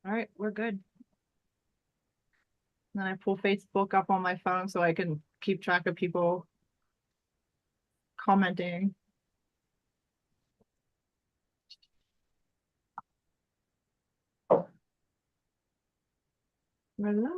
All right, we're good. Then I pull Facebook up on my phone so I can keep track of people commenting. We're live.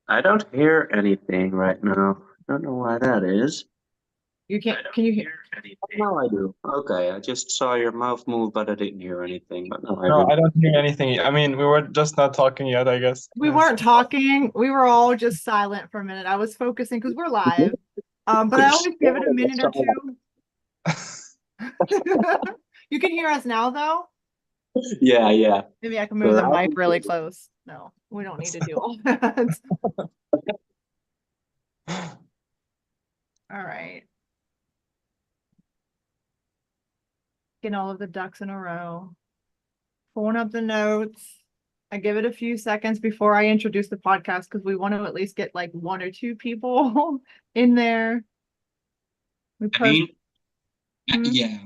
I don't hear anything right now. I don't know why that is. You can't, can you hear? Now I do. Okay, I just saw your mouth move, but I didn't hear anything. But now I No, do. I don't hear anything. I mean, we were just not talking yet, I guess. We weren't talking. We were all just silent for a minute. I was focusing because we're live. But Could I have always give it a sworn I minute or saw two. You can hear us now, though. that. Yeah, yeah. Maybe I can move the Loud mic and really clear. close. No, we don't need to do all that. All right. Getting all of the ducks in a row. Pulling up the notes. I give it a few seconds before I introduce the podcast because we want to at least get like one or two people in there. We I post. mean, Hmm? yeah,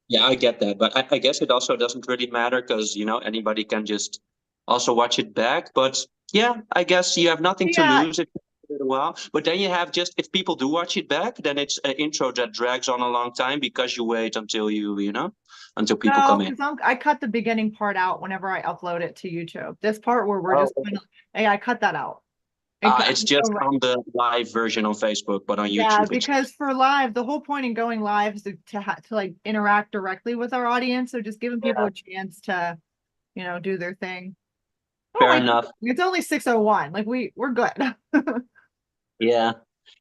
yeah, I get that, but I guess it also doesn't really matter because anybody can just also watch it back. But yeah, I guess you have nothing to Yeah, lose if you do it a while. But then you have just if people do watch it back, then it's an intro that drags on a long time because you wait until until people no, come in. because I cut the beginning part out whenever I upload it to YouTube. This part where we're Oh, just kind of, hey, I cut that out. it's just on the live version on Facebook, but on Yeah, YouTube it's because for live, the whole point in going live is to like interact directly with our audience. So just giving people yeah, a chance to, do their thing. Oh fair wait, enough. it's only 6:01. Like we're good. Yeah.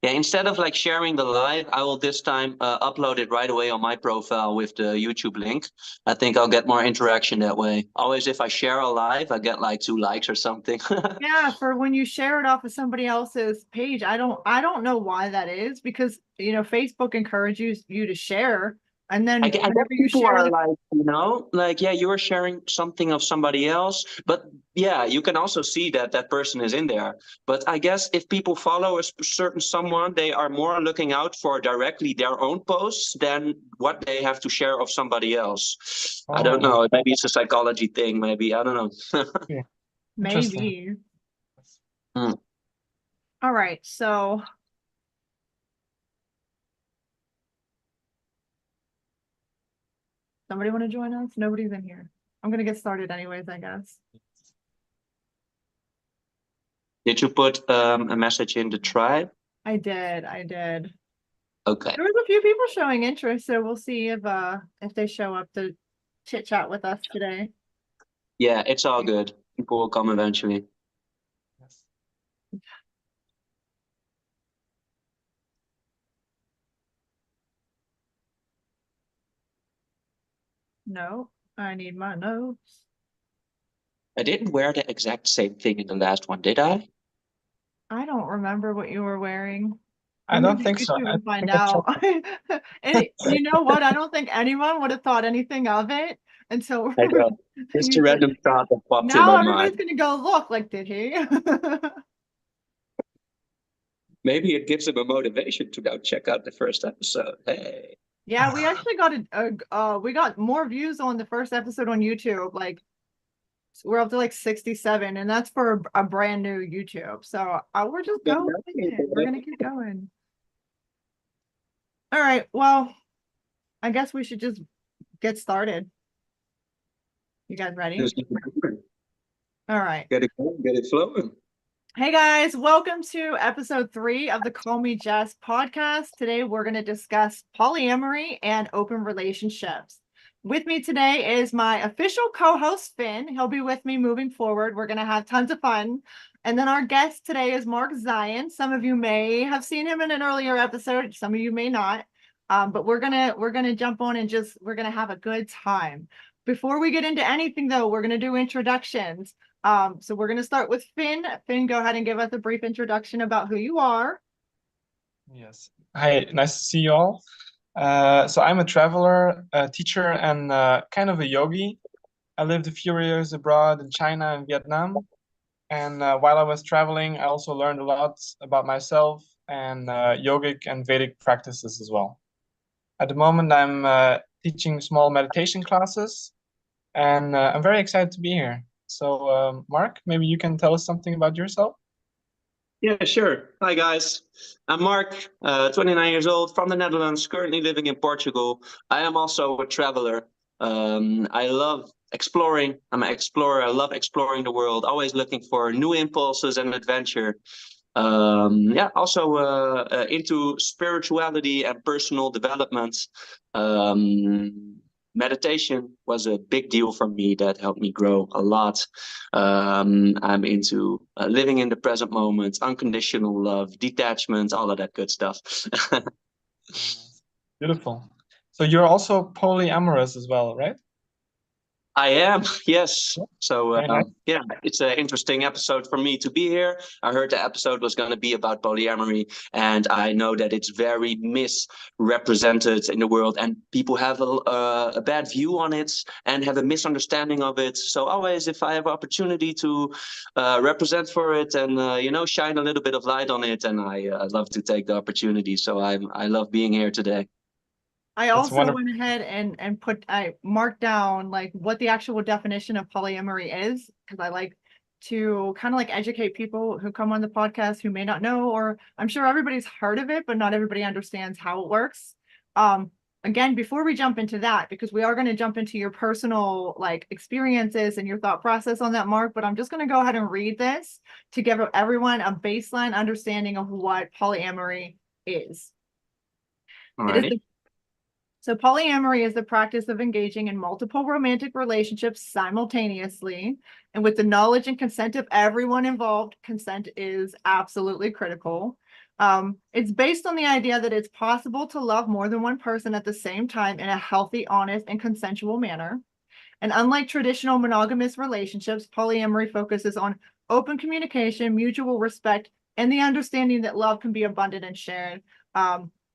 Yeah, instead of like sharing the live, I will this time upload it right away on my profile with the YouTube link. I think I'll get more interaction that way. Always, if I share a live, I get like 2 likes or something. Yeah, for when you share it off of somebody else's page, I don't know why that is because Facebook encourages you to share, and then I guess whenever you people share are the like, yeah, you are sharing something of somebody else, but yeah, you can also see that that person is in there. But I guess if people follow a certain someone, they are more looking out for directly their own posts than what they have to share of somebody else. I don't Oh, know. Maybe it's a psychology thing. Maybe I don't know. okay. Interesting. maybe. Hmm. All right, so somebody want to join us? Nobody's in here. I'm gonna get started anyways, I guess. Did you put a message in the tribe? I did. Okay. There was a few people showing interest, so we'll see if they show up to chit chat with us today. Yeah, it's all good. People will come eventually. Yes. No, I need my notes. I didn't wear the exact same thing in the last one, did I? I don't remember what you were wearing. I I'm gonna don't do think so. YouTube I and find think I out. checked. And you know what? I don't think anyone would have thought anything of it until I know. Just you a said random thought that popped in now my mind. everybody's gonna go look like, did he? Maybe it gives him a motivation to go check out the first episode. Hey. Yeah, we actually got we got more views on the first episode on YouTube. Like we're up to like 67, and that's for a brand new YouTube. So we're just going with it. We're gonna keep going. All right. Well, I guess we should just get started. You guys ready? Just All right. get it going, get it flowing. Hey guys, welcome to episode 3 of the Call Me Jess podcast. Today we're going to discuss polyamory and open relationships. With me today is my official co-host Finn. He'll be with me moving forward. We're going to have tons of fun. And then our guest today is Mark Zion. Some of you may have seen him in an earlier episode, some of you may not. But we're gonna jump on and we're gonna have a good time. Before we get into anything though, we're gonna do introductions. So we're going to start with Finn. Finn, go ahead and give us a brief introduction about who you are. Yes. Hi, nice to see you all. So I'm a traveler, a teacher, and kind of a yogi. I lived a few years abroad in China and Vietnam. And while I was traveling, I also learned a lot about myself and yogic and Vedic practices as well. At the moment, I'm teaching small meditation classes, and I'm very excited to be here. So, Mark, maybe you can tell us something about yourself? Yeah, sure. Hi, guys. I'm Mark, 29 years old, from the Netherlands, currently living in Portugal. I am also a traveler. I love exploring. I'm an explorer. I love exploring the world, always looking for new impulses and adventure. Yeah, also into spirituality and personal development. Meditation was a big deal for me that helped me grow a lot. I'm into living in the present moment, unconditional love, detachment, all of that good stuff. Beautiful. So you're also polyamorous as well, right? I am, yes. So, Very nice. yeah, it's an interesting episode for me to be here. I heard the episode was going to be about polyamory, and I know that it's very misrepresented in the world, and people have a bad view on it and have a misunderstanding of it. So, always, if I have opportunity to represent for it and shine a little bit of light on it, and I love to take the opportunity. So, I love being here today. I That's also wonderful. went ahead and I marked down like what the actual definition of polyamory is, because I like to kind of like educate people who come on the podcast who may not know, or I'm sure everybody's heard of it, but not everybody understands how it works. Again, before we jump into that, because we are going to jump into your personal like experiences and your thought process on that, Mark, but I'm just going to go ahead and read this to give everyone a baseline understanding of what polyamory is. It is Alrighty. So polyamory is the practice of engaging in multiple romantic relationships simultaneously. And with the knowledge and consent of everyone involved, consent is absolutely critical. It's based on the idea that it's possible to love more than one person at the same time in a healthy, honest, and consensual manner. And unlike traditional monogamous relationships, polyamory focuses on open communication, mutual respect, and the understanding that love can be abundant and shared.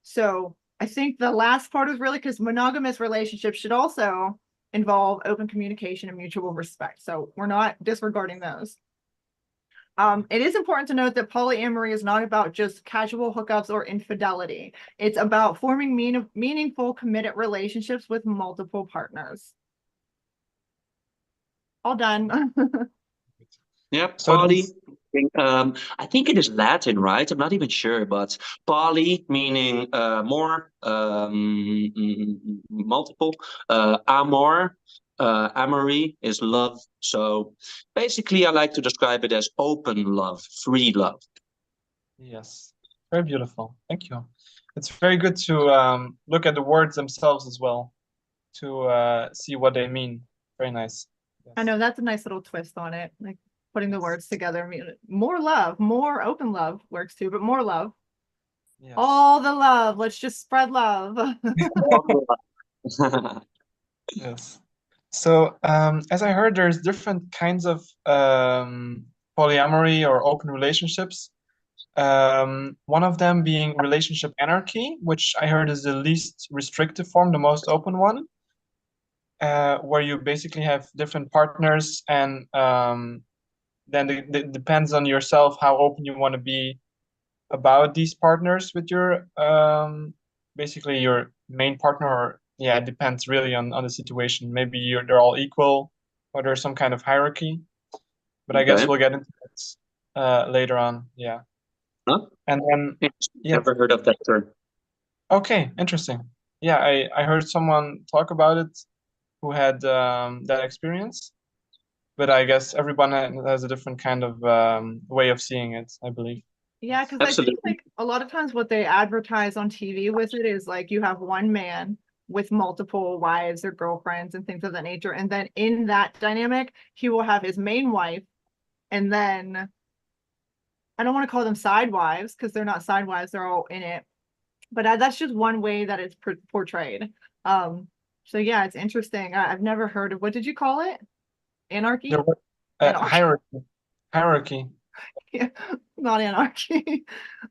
So I think the last part is really because monogamous relationships should also involve open communication and mutual respect. So we're not disregarding those. It is important to note that polyamory is not about just casual hookups or infidelity. It's about forming meaningful, committed relationships with multiple partners. All done. Yeah, So poly. this, I think it is Latin, right? I'm not even sure, but poly meaning more, multiple. Amor, amory is love. So basically, I like to describe it as open love, free love. yes, very beautiful. Thank you. It's very good to look at the words themselves as well to see what they mean. Very nice. I Yes. know that's a nice little twist on it, like putting the Yes. words together. I mean, more love, more open love works too, but more love. Yes. All the love. Let's just spread love. Yes. So, as I heard, there's different kinds of polyamory or open relationships. One of them being relationship anarchy, which I heard is the least restrictive form, the most open one, where you basically have different partners, and then it depends on yourself how open you want to be about these partners with your basically your main partner, or yeah, it depends really on the situation. Maybe they're all equal, or there's some kind of hierarchy, but I guess Okay. we'll get into that later on. Yeah. Huh? And then yeah, Never heard of that term. okay, interesting. Yeah, I heard someone talk about it who had that experience, but I guess everyone has a different kind of way of seeing it, I believe. Yeah, because I think Absolutely. like a lot of times what they advertise on TV with it is like you have one man with multiple wives or girlfriends and things of that nature. And then in that dynamic, he will have his main wife. And then I don't want to call them side wives because they're not side wives, they're all in it. But that's just one way that it's portrayed. Um, so yeah, it's interesting. I've never heard of, what did you call it? There Anarchy? was Anarchy. hierarchy. Yeah, not anarchy.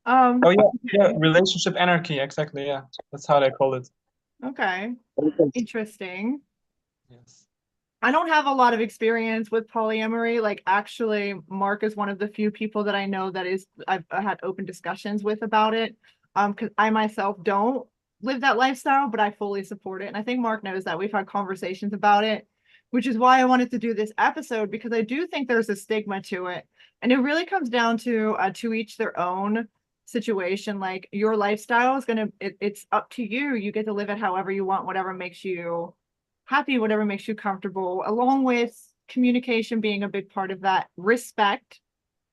Oh yeah, yeah, relationship anarchy, exactly. Yeah, that's how they call it. Okay. Interesting. Yes. I don't have a lot of experience with polyamory. Like, actually, Mark is one of the few people that I know that I've had open discussions with about it. Because I myself don't live that lifestyle, but I fully support it. And I think Mark knows that. We've had conversations about it, which is why I wanted to do this episode, because I do think there's a stigma to it. And it really comes down to each their own situation. Like, your lifestyle is it's up to you. You get to live it however you want, whatever makes you happy, whatever makes you comfortable, along with communication being a big part of that. Respect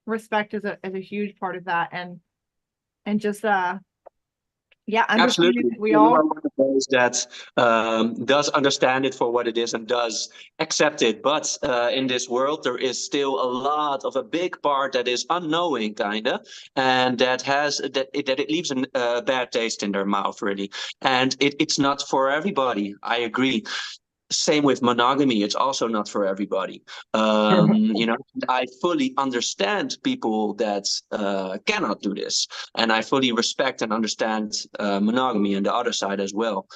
is a huge part of that. And just yeah, understanding Absolutely. that we You are all one of those that does understand it for what it is and does accept it. But in this world, there is still a lot of a big part that is unknowing, kind of, and that it leaves a bad taste in their mouth, really. And it's not for everybody. I agree. Same with monogamy, it's also not for everybody. I fully understand people that cannot do this, and I fully respect and understand monogamy and the other side as well.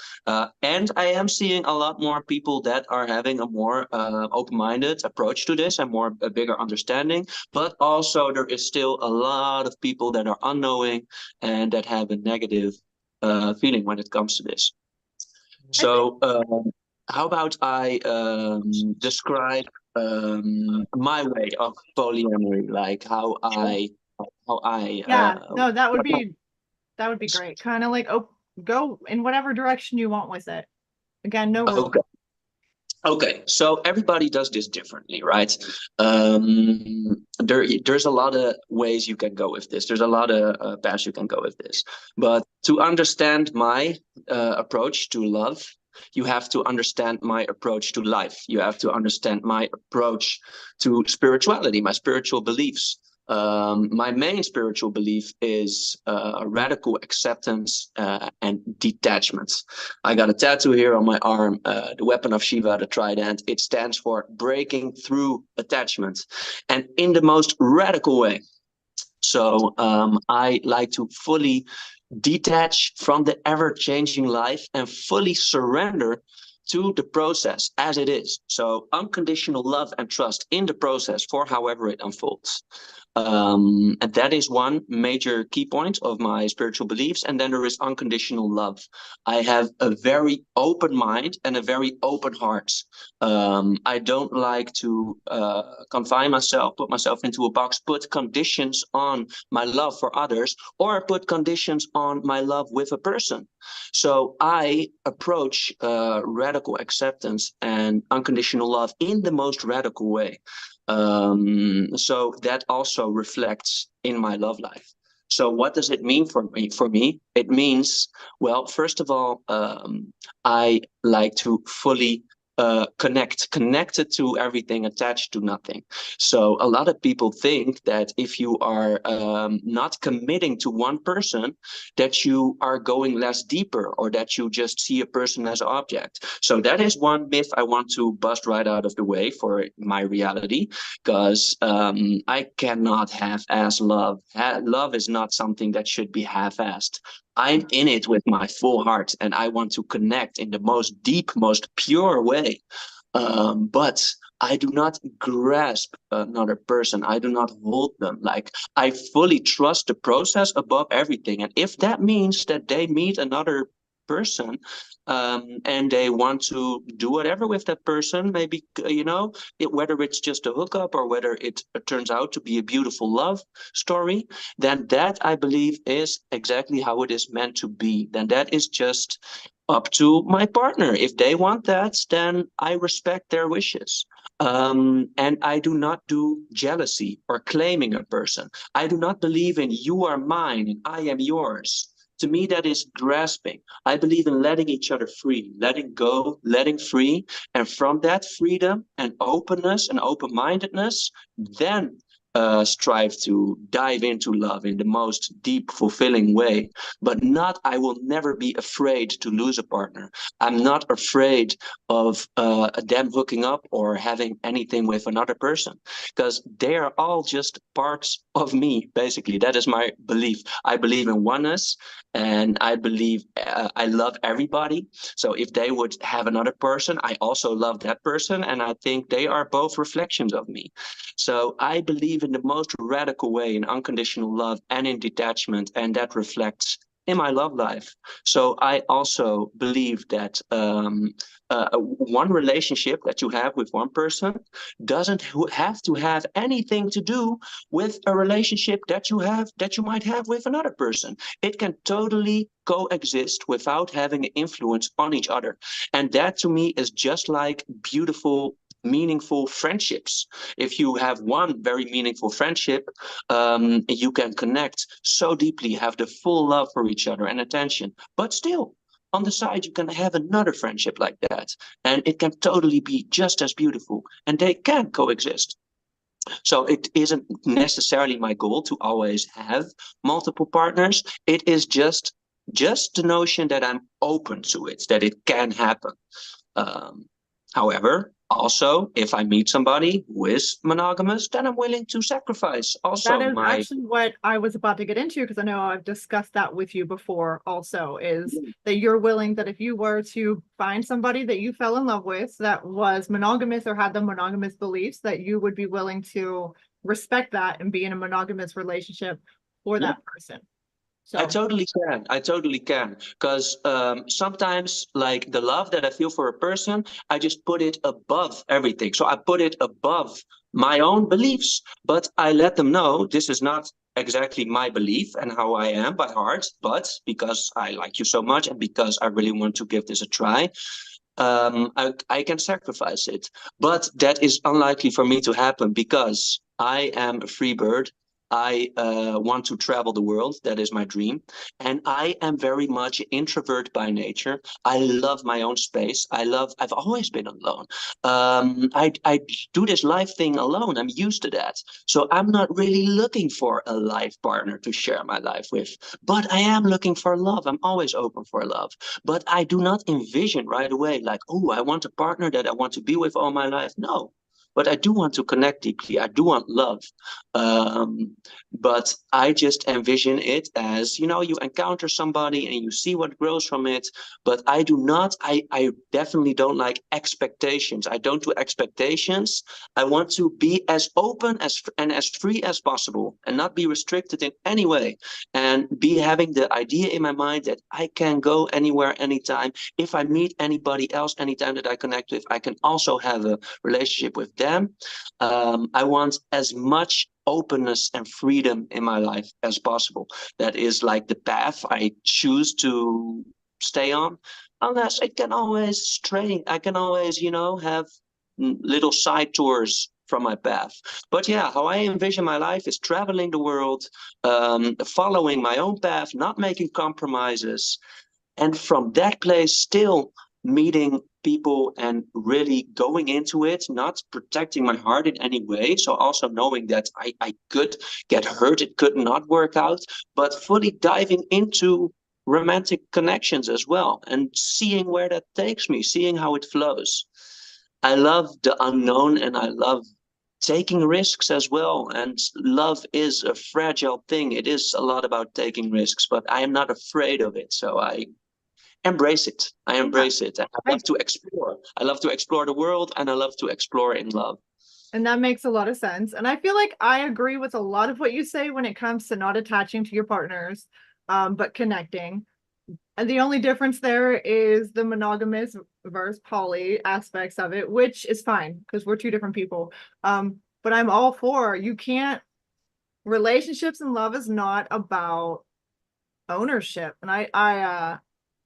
And I am seeing a lot more people that are having a more open-minded approach to this and a bigger understanding, but also there is still a lot of people that are unknowing and that have a negative feeling when it comes to this. I think So how about I describe my way of polyamory, like how I yeah, no, that would be great. Kind of like, oh, go in whatever direction you want with it. Again, no rules. okay. Okay, so everybody does this differently, right? There's a lot of ways you can go with this. There's a lot of paths you can go with this. But to understand my approach to love, you have to understand my approach to life. You have to understand my approach to spirituality, my spiritual beliefs. My main spiritual belief is radical acceptance and detachment. I got a tattoo here on my arm, the weapon of Shiva, the trident. It stands for breaking through attachment, and in the most radical way. So I like to fully detach from the ever-changing life and fully surrender to the process as it is. So unconditional love and trust in the process for however it unfolds. And that is one major key point of my spiritual beliefs. And then there is unconditional love. I have a very open mind and a very open heart. I don't like to confine myself, put myself into a box, put conditions on my love for others, or put conditions on my love with a person. So I approach radical acceptance and unconditional love in the most radical way. So that also reflects in my love life. So what does it mean for me? For me, it means, well, first of all, I like to fully connected to everything, attached to nothing. So a lot of people think that if you are not committing to one person, that you are going less deeper or that you just see a person as an object. So that is one myth I want to bust right out of the way for my reality, because I cannot half-ass love. Love is not something that should be half-assed. I'm in it with my full heart and I want to connect in the most deep, most pure way. But I do not grasp another person. I do not hold them. Like, I fully trust the process above everything. And if that means that they meet another person and they want to do whatever with that person, maybe, whether it's just a hookup or whether it turns out to be a beautiful love story, then that I believe is exactly how it is meant to be. Then that is just up to my partner. If they want that, then I respect their wishes. And I do not do jealousy or claiming a person. I do not believe in you are mine and I am yours. To me, that is grasping. I believe in letting each other free, letting go, letting free. And from that freedom and openness and open mindedness, then strive to dive into love in the most deep, fulfilling way. But not, I will never be afraid to lose a partner. I'm not afraid of them hooking up or having anything with another person, because they are all just parts of me, basically. That is my belief. I believe in oneness, and I believe I love everybody. So if they would have another person, I also love that person, and I think they are both reflections of me. So I believe in the most radical way in unconditional love and in detachment, and that reflects in my love life. So I also believe that one relationship that you have with one person doesn't have to have anything to do with a relationship that you might have with another person. It can totally coexist without having an influence on each other. And that to me is just like beautiful, meaningful friendships. If you have one very meaningful friendship, you can connect so deeply, have the full love for each other and attention. But still, on the side, you can have another friendship like that, and it can totally be just as beautiful, and they can coexist. So it isn't necessarily my goal to always have multiple partners. It is just the notion that I'm open to it, that it can happen. Um, However, also, if I meet somebody who is monogamous, then I'm willing to sacrifice That also is my. actually what I was about to get into, because I know I've discussed that with you before also, is that you're willing that if you were to find somebody that you fell in love with that was monogamous or had the monogamous beliefs, that you would be willing to respect that and be in a monogamous relationship for Yeah, that person. I So totally can. I totally can. Because sometimes, like the love that I feel for a person, I just put it above everything. So I put it above my own beliefs, but I let them know this is not exactly my belief and how I am by heart, but because I like you so much and because I really want to give this a try, I can sacrifice it. But that is unlikely for me to happen because I am a free bird. I want to travel the world. That is my dream. And I am very much introvert by nature. I love my own space. I've always been alone. I do this life thing alone. I'm used to that. So I'm not really looking for a life partner to share my life with. But I am looking for love. I'm always open for love. But I do not envision right away, like, oh, I want a partner that I want to be with all my life. No, but I do want to connect deeply. I do want love. Um, but I just envision it as, you encounter somebody and you see what grows from it. But I do not, I definitely don't like expectations. I don't do expectations. I want to be as open and as free as possible and not be restricted in any way, and be having the idea in my mind that I can go anywhere, anytime. If I meet anybody else, anytime that I connect with, I can also have a relationship with them. I want as much openness and freedom in my life as possible. That is like the path I choose to stay on, unless it can always stray. I can always, have little side tours from my path. But yeah, how I envision my life is traveling the world, following my own path, not making compromises, and from that place still meeting people and really going into it, not protecting my heart in any way. So also knowing that I could get hurt, it could not work out, but fully diving into romantic connections as well and seeing where that takes me, seeing how it flows. I love the unknown, and I love taking risks as well. And love is a fragile thing. It is a lot about taking risks, but I am not afraid of it. So I embrace it. I yeah, embrace it. I I, love to explore. I love to explore the world, and I love to explore in love. and that makes a lot of sense. And I feel like I agree with a lot of what you say when it comes to not attaching to your partners, but connecting. And the only difference there is the monogamous versus poly aspects of it, which is fine because we're two different people. But I'm all for, you can't, relationships and love is not about ownership. And I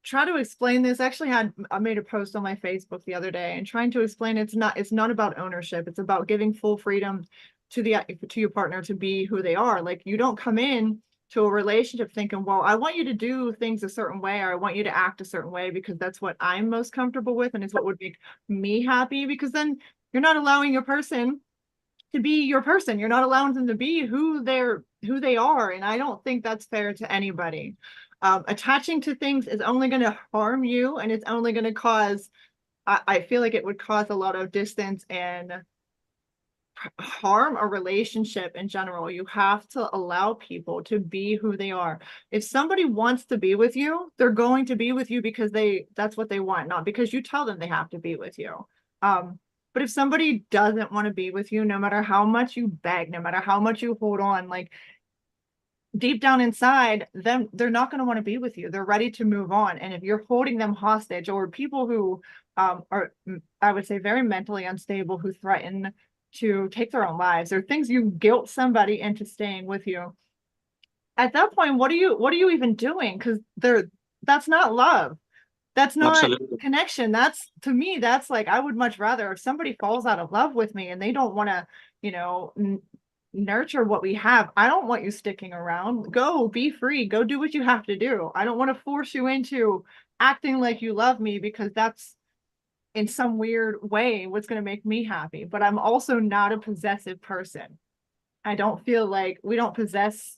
try to explain this. Actually, I made a post on my Facebook the other day and trying to explain it's not about ownership. It's about giving full freedom to your partner to be who they are. Like, you don't come in to a relationship thinking, well, I want you to do things a certain way, or I want you to act a certain way because that's what I'm most comfortable with and it's what would make me happy. Because then you're not allowing your person to be your person. You're not allowing them to be who they are. And I don't think that's fair to anybody. Attaching to things is only going to harm you, and it's only going to cause, I feel like it would cause a lot of distance and harm a relationship in general. You have to allow people to be who they are. If somebody wants to be with you, they're going to be with you because that's what they want, not because you tell them they have to be with you. But if somebody doesn't want to be with you, no matter how much you beg, no matter how much you hold on, like deep down inside them, they're not going to want to be with you. They're ready to move on. And if you're holding them hostage, or people who are, I would say, very mentally unstable, who threaten to take their own lives, or things you guilt somebody into staying with you, at that point, what are you even doing? Because that's not love. That's not Absolutely. connection. That's, to me, that's like, I would much rather, if somebody falls out of love with me and they don't want to, nurture what we have, I don't want you sticking around. Go be free. Go do what you have to do. I don't want to force you into acting like you love me, because that's in some weird way what's going to make me happy. But I'm also not a possessive person. I don't feel like we don't possess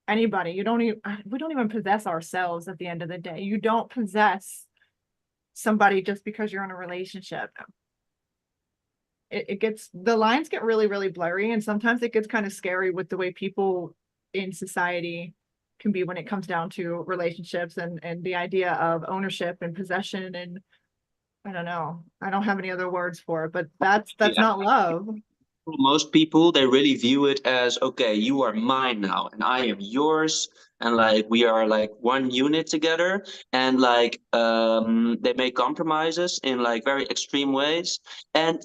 anybody. We don't even possess ourselves at the end of the day. You don't possess somebody just because you're in a relationship. The lines get really, really blurry, and sometimes it gets kind of scary with the way people in society can be when it comes down to relationships and the idea of ownership and possession. And I don't know, I don't have any other words for it, but that's Yeah. not love. Most people, they really view it as, okay, you are mine now and I am yours, and like we are like one unit together, and like they make compromises in like very extreme ways. And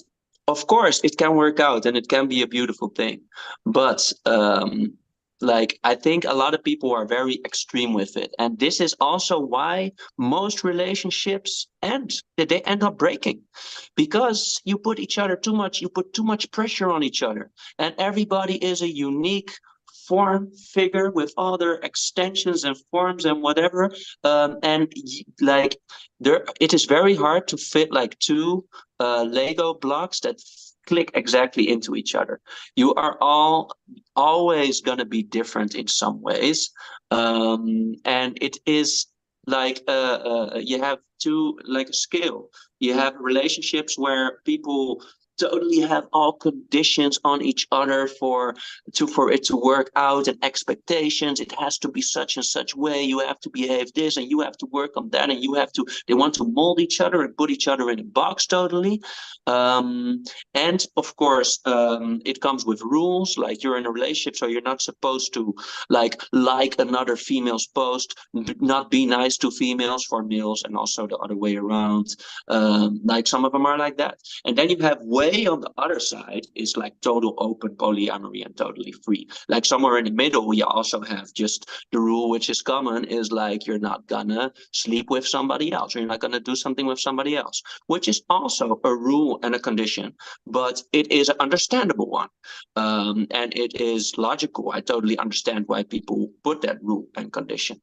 of course it can work out and it can be a beautiful thing, but like I think a lot of people are very extreme with it, and this is also why most relationships end, they end up breaking, because you put too much pressure on each other, and everybody is a unique form figure with all their extensions and forms and whatever. And like it is very hard to fit like two Lego blocks that click exactly into each other. You are all always going to be different in some ways, and it is like you have to like a scale. You have relationships where people totally have all conditions on each other for it to work out, and expectations. It has to be such and such way. You have to behave this and you have to work on that, and they want to mold each other and put each other in a box totally. And of course, it comes with rules, like you're in a relationship, so you're not supposed to like another female's post, not be nice to females for males, and also the other way around. Like some of them are like that. And then you have way on the other side is like total open polyamory and totally free. Like somewhere in the middle, you also have just the rule, which is common, is like you're not gonna sleep with somebody else, or you're not gonna do something with somebody else, which is also a rule and a condition, but it is an understandable one. And it is logical. I totally understand why people put that rule and condition.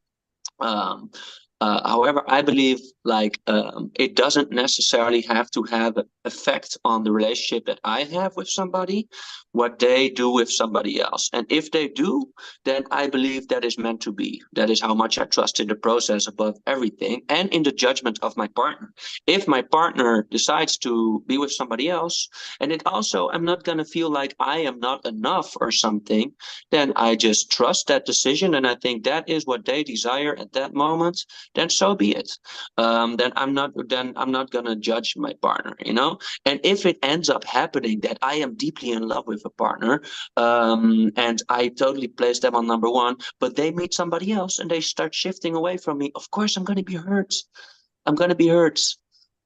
Um, However, I believe like it doesn't necessarily have to have an effect on the relationship that I have with somebody, what they do with somebody else. And if they do, then I believe that is meant to be. That is how much I trust in the process above everything, and in the judgment of my partner. If my partner decides to be with somebody else, and it also, I'm not going to feel like I am not enough or something, then I just trust that decision. And I think that is what they desire at that moment, then so be it. Then I'm not gonna judge my partner, you know. And if it ends up happening that I am deeply in love with a partner, and I totally place them on number one, but they meet somebody else and they start shifting away from me, of course I'm gonna be hurt. I'm gonna be hurt.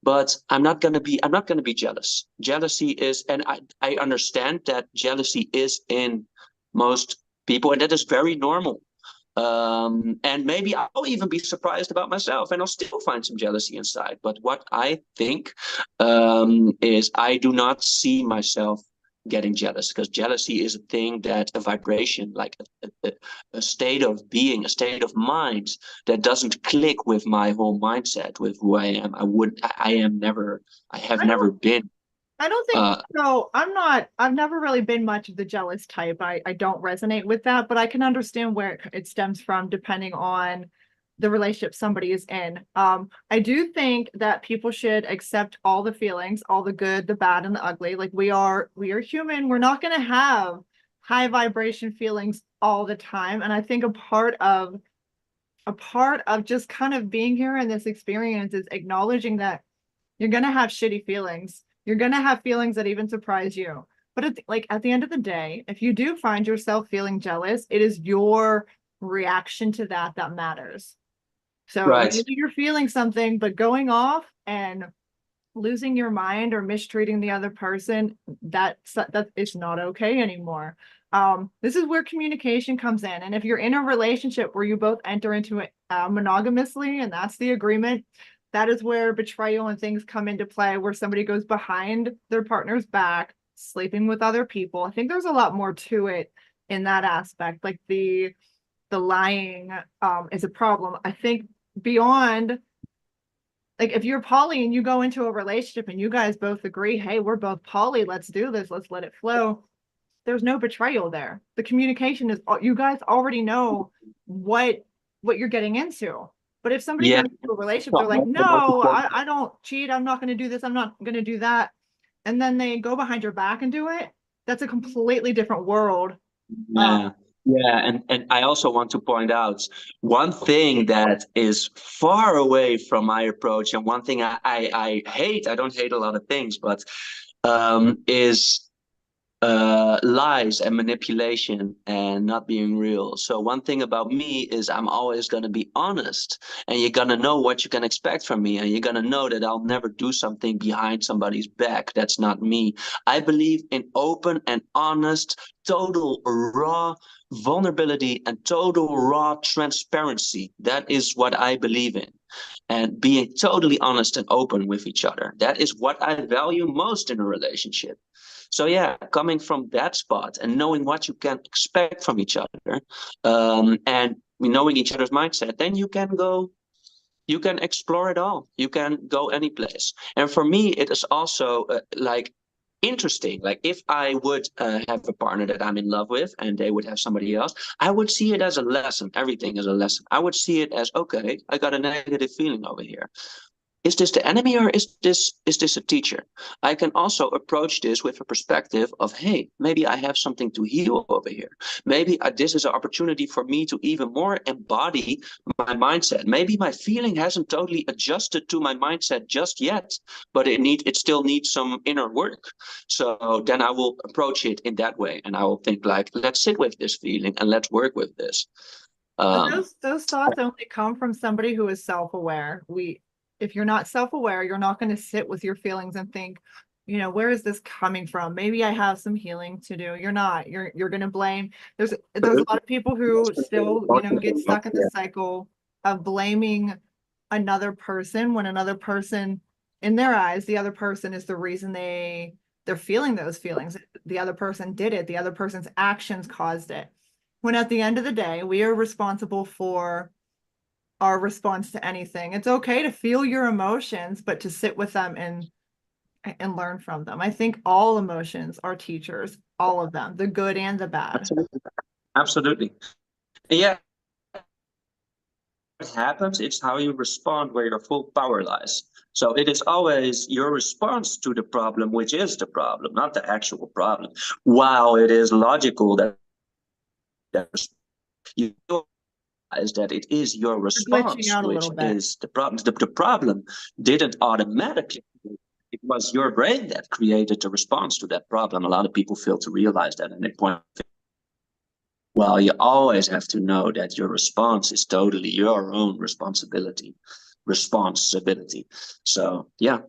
But I'm not gonna be jealous. Jealousy is, and I understand that jealousy is in most people, and that is very normal. And maybe I'll even be surprised about myself, and I'll still find some jealousy inside. But what I think is I do not see myself getting jealous, because jealousy is a thing, that a vibration, like a state of being, a state of mind that doesn't click with my whole mindset, with who I am. I have I never don't been. I don't think so. I've never really been much of the jealous type. I don't resonate with that, but I can understand where it stems from depending on the relationship somebody is in. I do think that people should accept all the feelings, all the good, the bad, and the ugly. Like we are human. We're not gonna have high vibration feelings all the time. And I think a part of just kind of being here in this experience is acknowledging that you're going to have shitty feelings. You're going to have feelings that even surprise you. But at the end of the day, if you do find yourself feeling jealous, it is your reaction to that that matters. So Right. maybe you're feeling something, but going off and losing your mind or mistreating the other person, that is not okay anymore. This is where communication comes in. And if you're in a relationship where you both enter into it monogamously, and that's the agreement, that is where betrayal and things come into play, where somebody goes behind their partner's back, sleeping with other people. I think there's a lot more to it in that aspect. Like the lying is a problem. I think beyond, like, if you're poly and you go into a relationship and you guys both agree, hey, we're both poly, let's do this, let's let it flow. There's no betrayal there. The communication is, you guys already know what you're getting into. But if somebody Yeah. goes into a relationship, they're like, no, I don't cheat, I'm not going to do this, I'm not going to do that, and then they go behind your back and do it, that's a completely different world. Yeah. Yeah, and I also want to point out one thing that is far away from my approach, and one thing I hate, I don't hate a lot of things, but is lies and manipulation and not being real. So one thing about me is I'm always going to be honest, and you're going to know what you can expect from me, and you're going to know that I'll never do something behind somebody's back. That's not me. I believe in open and honest, total raw vulnerability and total raw transparency. That is what I believe in. And being totally honest and open with each other. That is what I value most in a relationship. So yeah, coming from that spot and knowing what you can expect from each other, and knowing each other's mindset, then you can explore it all. You can go any place. And for me, it is also like interesting. Like if I would have a partner that I'm in love with and they would have somebody else, I would see it as a lesson. Everything is a lesson. I would see it as, okay, I got a negative feeling over here. Is this the enemy, or is this a teacher? I can also approach this with a perspective of, hey, maybe I have something to heal over here. Maybe this is an opportunity for me to even more embody my mindset. Maybe my feeling hasn't totally adjusted to my mindset just yet, but it still needs some inner work. So then I will approach it in that way, and I will think like, let's sit with this feeling and let's work with this. Those thoughts only come from somebody who is self-aware. If you're not self-aware, you're not going to sit with your feelings and think, where is this coming from? Maybe I have some healing to do. You're not. You're going to blame. There's a lot of people who still, get stuck in the cycle of blaming another person when another person, in their eyes, the other person is the reason they're feeling those feelings. The other person did it. The other person's actions caused it. When at the end of the day, we are responsible for our response to anything. It's okay to feel your emotions, but to sit with them and learn from them. I think all emotions are teachers, all of them, the good and the bad. Absolutely. Absolutely. Yeah. What happens, it's how you respond where your full power lies. So it is always your response to the problem, which is the problem, not the actual problem. While it is logical that you realize that it is your response, which is the problem. The problem didn't automatically. It was your brain that created the response to that problem. A lot of people fail to realize that, and they point. Well, you always have to know that your response is totally your own responsibility. So yeah,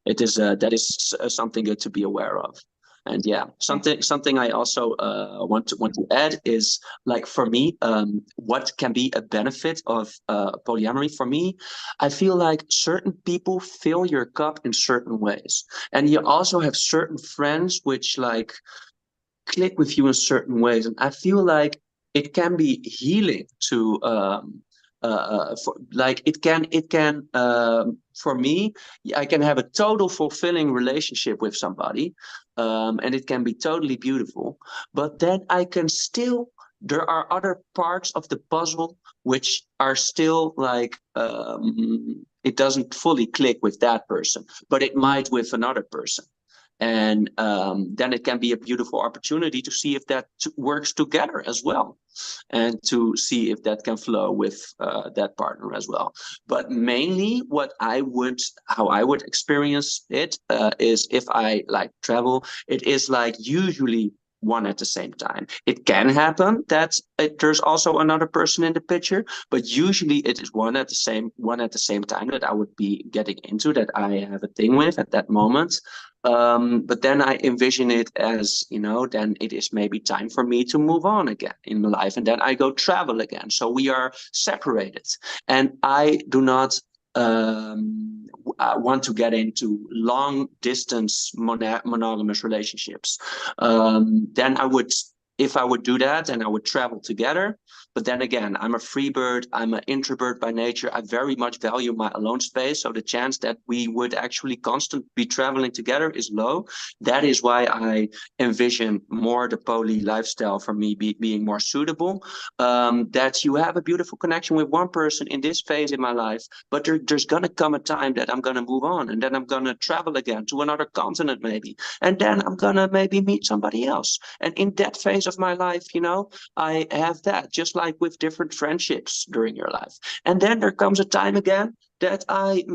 it is that is something good to be aware of. And yeah, something I also want to add is, like, for me, what can be a benefit of polyamory for me. I feel like certain people fill your cup in certain ways, and you also have certain friends which like click with you in certain ways, and I feel like it can be healing to for me, I can have a total fulfilling relationship with somebody, and it can be totally beautiful. But then I can still, there are other parts of the puzzle which are still like, it doesn't fully click with that person, but it might with another person. And then it can be a beautiful opportunity to see if that works together as well, and to see if that can flow with that partner as well. But mainly how I would experience it is, if I like travel, it is like usually one at the same time. It can happen that there's also another person in the picture, but usually it is one at the same time that I would be getting into, that I have a thing with at that moment. But then I envision it as, then it is maybe time for me to move on again in my life, and then I go travel again. So we are separated, and I do not want to get into long distance monogamous relationships. Then if I would do that, then I would travel together. But then again, I'm a free bird. I'm an introvert by nature. I very much value my alone space. So the chance that we would actually constantly be traveling together is low. That is why I envision more the poly lifestyle for me being more suitable. That you have a beautiful connection with one person in this phase in my life, but there's going to come a time that I'm going to move on, and then I'm going to travel again to another continent maybe. And then I'm going to maybe meet somebody else. And in that phase of my life, I have that, just like with different friendships during your life. And then there comes a time again that I,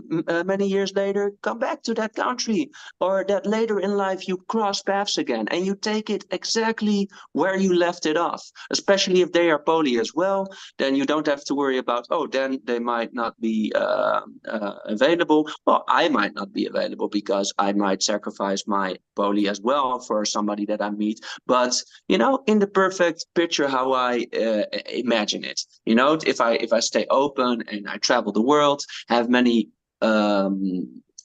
many years later, come back to that country, or that later in life you cross paths again and you take it exactly where you left it off. Especially if they are poly as well, then you don't have to worry about, oh, then they might not be available. Well, I might not be available because I might sacrifice my poly as well for somebody that I meet. But in the perfect picture, how I imagine it, if I stay open and I travel the world, have many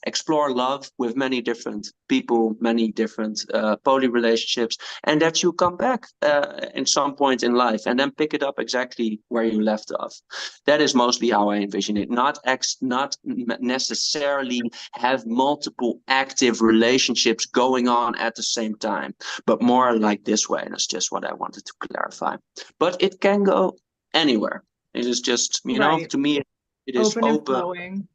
explore love with many different people, many different poly relationships, and that you come back in some point in life and then pick it up exactly where you left off. That is mostly how I envision it. Not necessarily have multiple active relationships going on at the same time, but more like this way. And that's just what I wanted to clarify. But it can go anywhere. It is just, Right. to me, it is Open and open. flowing.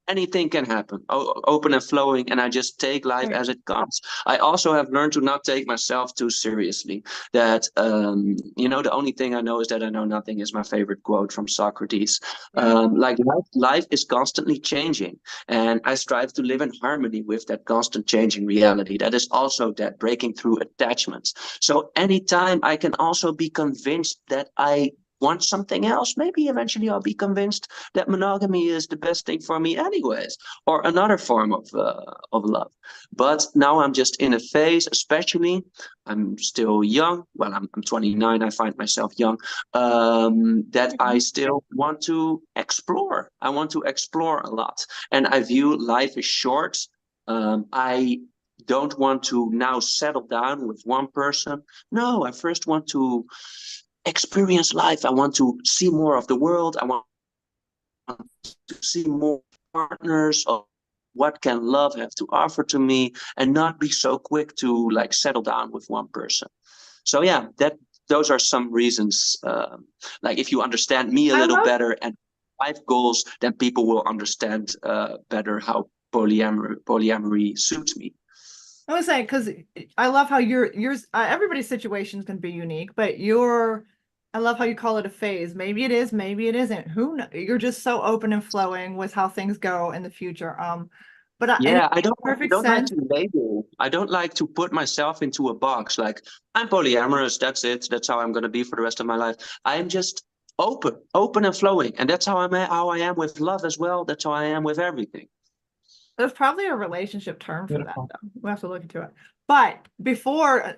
Anything can happen, open and flowing, and I just take life Right. as it comes. I also have learned to not take myself too seriously. That the only thing I know is that I know nothing is my favorite quote from Socrates. Yeah. Like life is constantly changing, and I strive to live in harmony with that constant changing reality. That is also that breaking through attachments. So anytime I can also be convinced that I want something else, maybe eventually I'll be convinced that monogamy is the best thing for me anyways, or another form of love. But now I'm just in a phase, especially, I'm still young. Well, I'm 29. I find myself young. That I still want to explore. I want to explore a lot. And I view life is short. I don't want to now settle down with one person. No, I first want to experience life. I want to see more of the world. I want to see more partners, of what can love have to offer to me, and not be so quick to like settle down with one person. So yeah, those are some reasons. Like if you understand me a little better and life goals, then people will understand better how polyamory suits me. I was saying, because I love how yours, everybody's situations can be unique, but I love how you call it a phase. Maybe it is, maybe it isn't. Who knows? You're just so open and flowing with how things go in the future. But and Yeah, it makes I perfect don't like sense. to label. I don't like to put myself into a box. Like I'm polyamorous. That's it. That's how I'm going to be for the rest of my life. I am just open and flowing, and that's how I am with love as well. That's how I am with everything. There's probably a relationship term for that, Beautiful. though. We'll have to look into it. But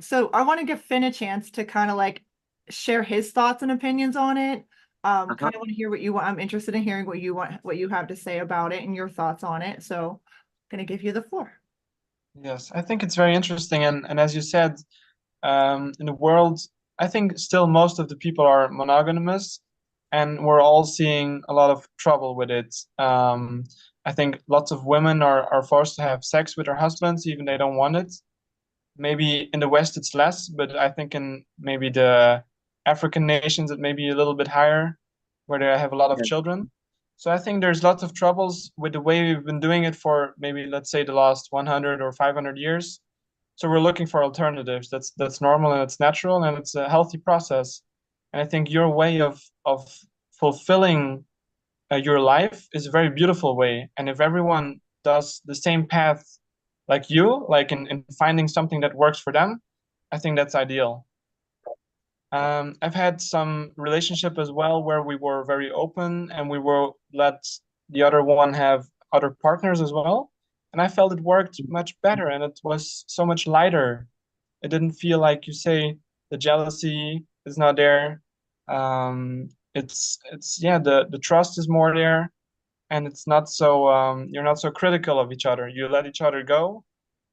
so I want to give Finn a chance to kind of like share his thoughts and opinions on it. Uh-huh. Kind of want to hear what you want. I'm interested in hearing what you have to say about it and your thoughts on it. So I'm gonna give you the floor. Yes, I think it's very interesting, and as you said, in the world, I think still most of the people are monogamous, and we're all seeing a lot of trouble with it. I think lots of women are forced to have sex with their husbands, even they don't want it. Maybe in the West it's less, but I think in maybe the African nations it may be a little bit higher, where they have a lot of Yeah. children. So I think there's lots of troubles with the way we've been doing it for maybe, let's say, the last 100 or 500 years. So we're looking for alternatives. That's normal and it's natural and it's a healthy process. And I think your way of fulfilling your life is a very beautiful way. And if everyone does the same path like you, like in finding something that works for them, I think that's ideal. I've had some relationship as well where we were very open and we were let the other one have other partners as well. And I felt it worked much better and it was so much lighter. It didn't feel like you say the jealousy is not there. It's yeah, the trust is more there and it's not so you're not so critical of each other. You let each other go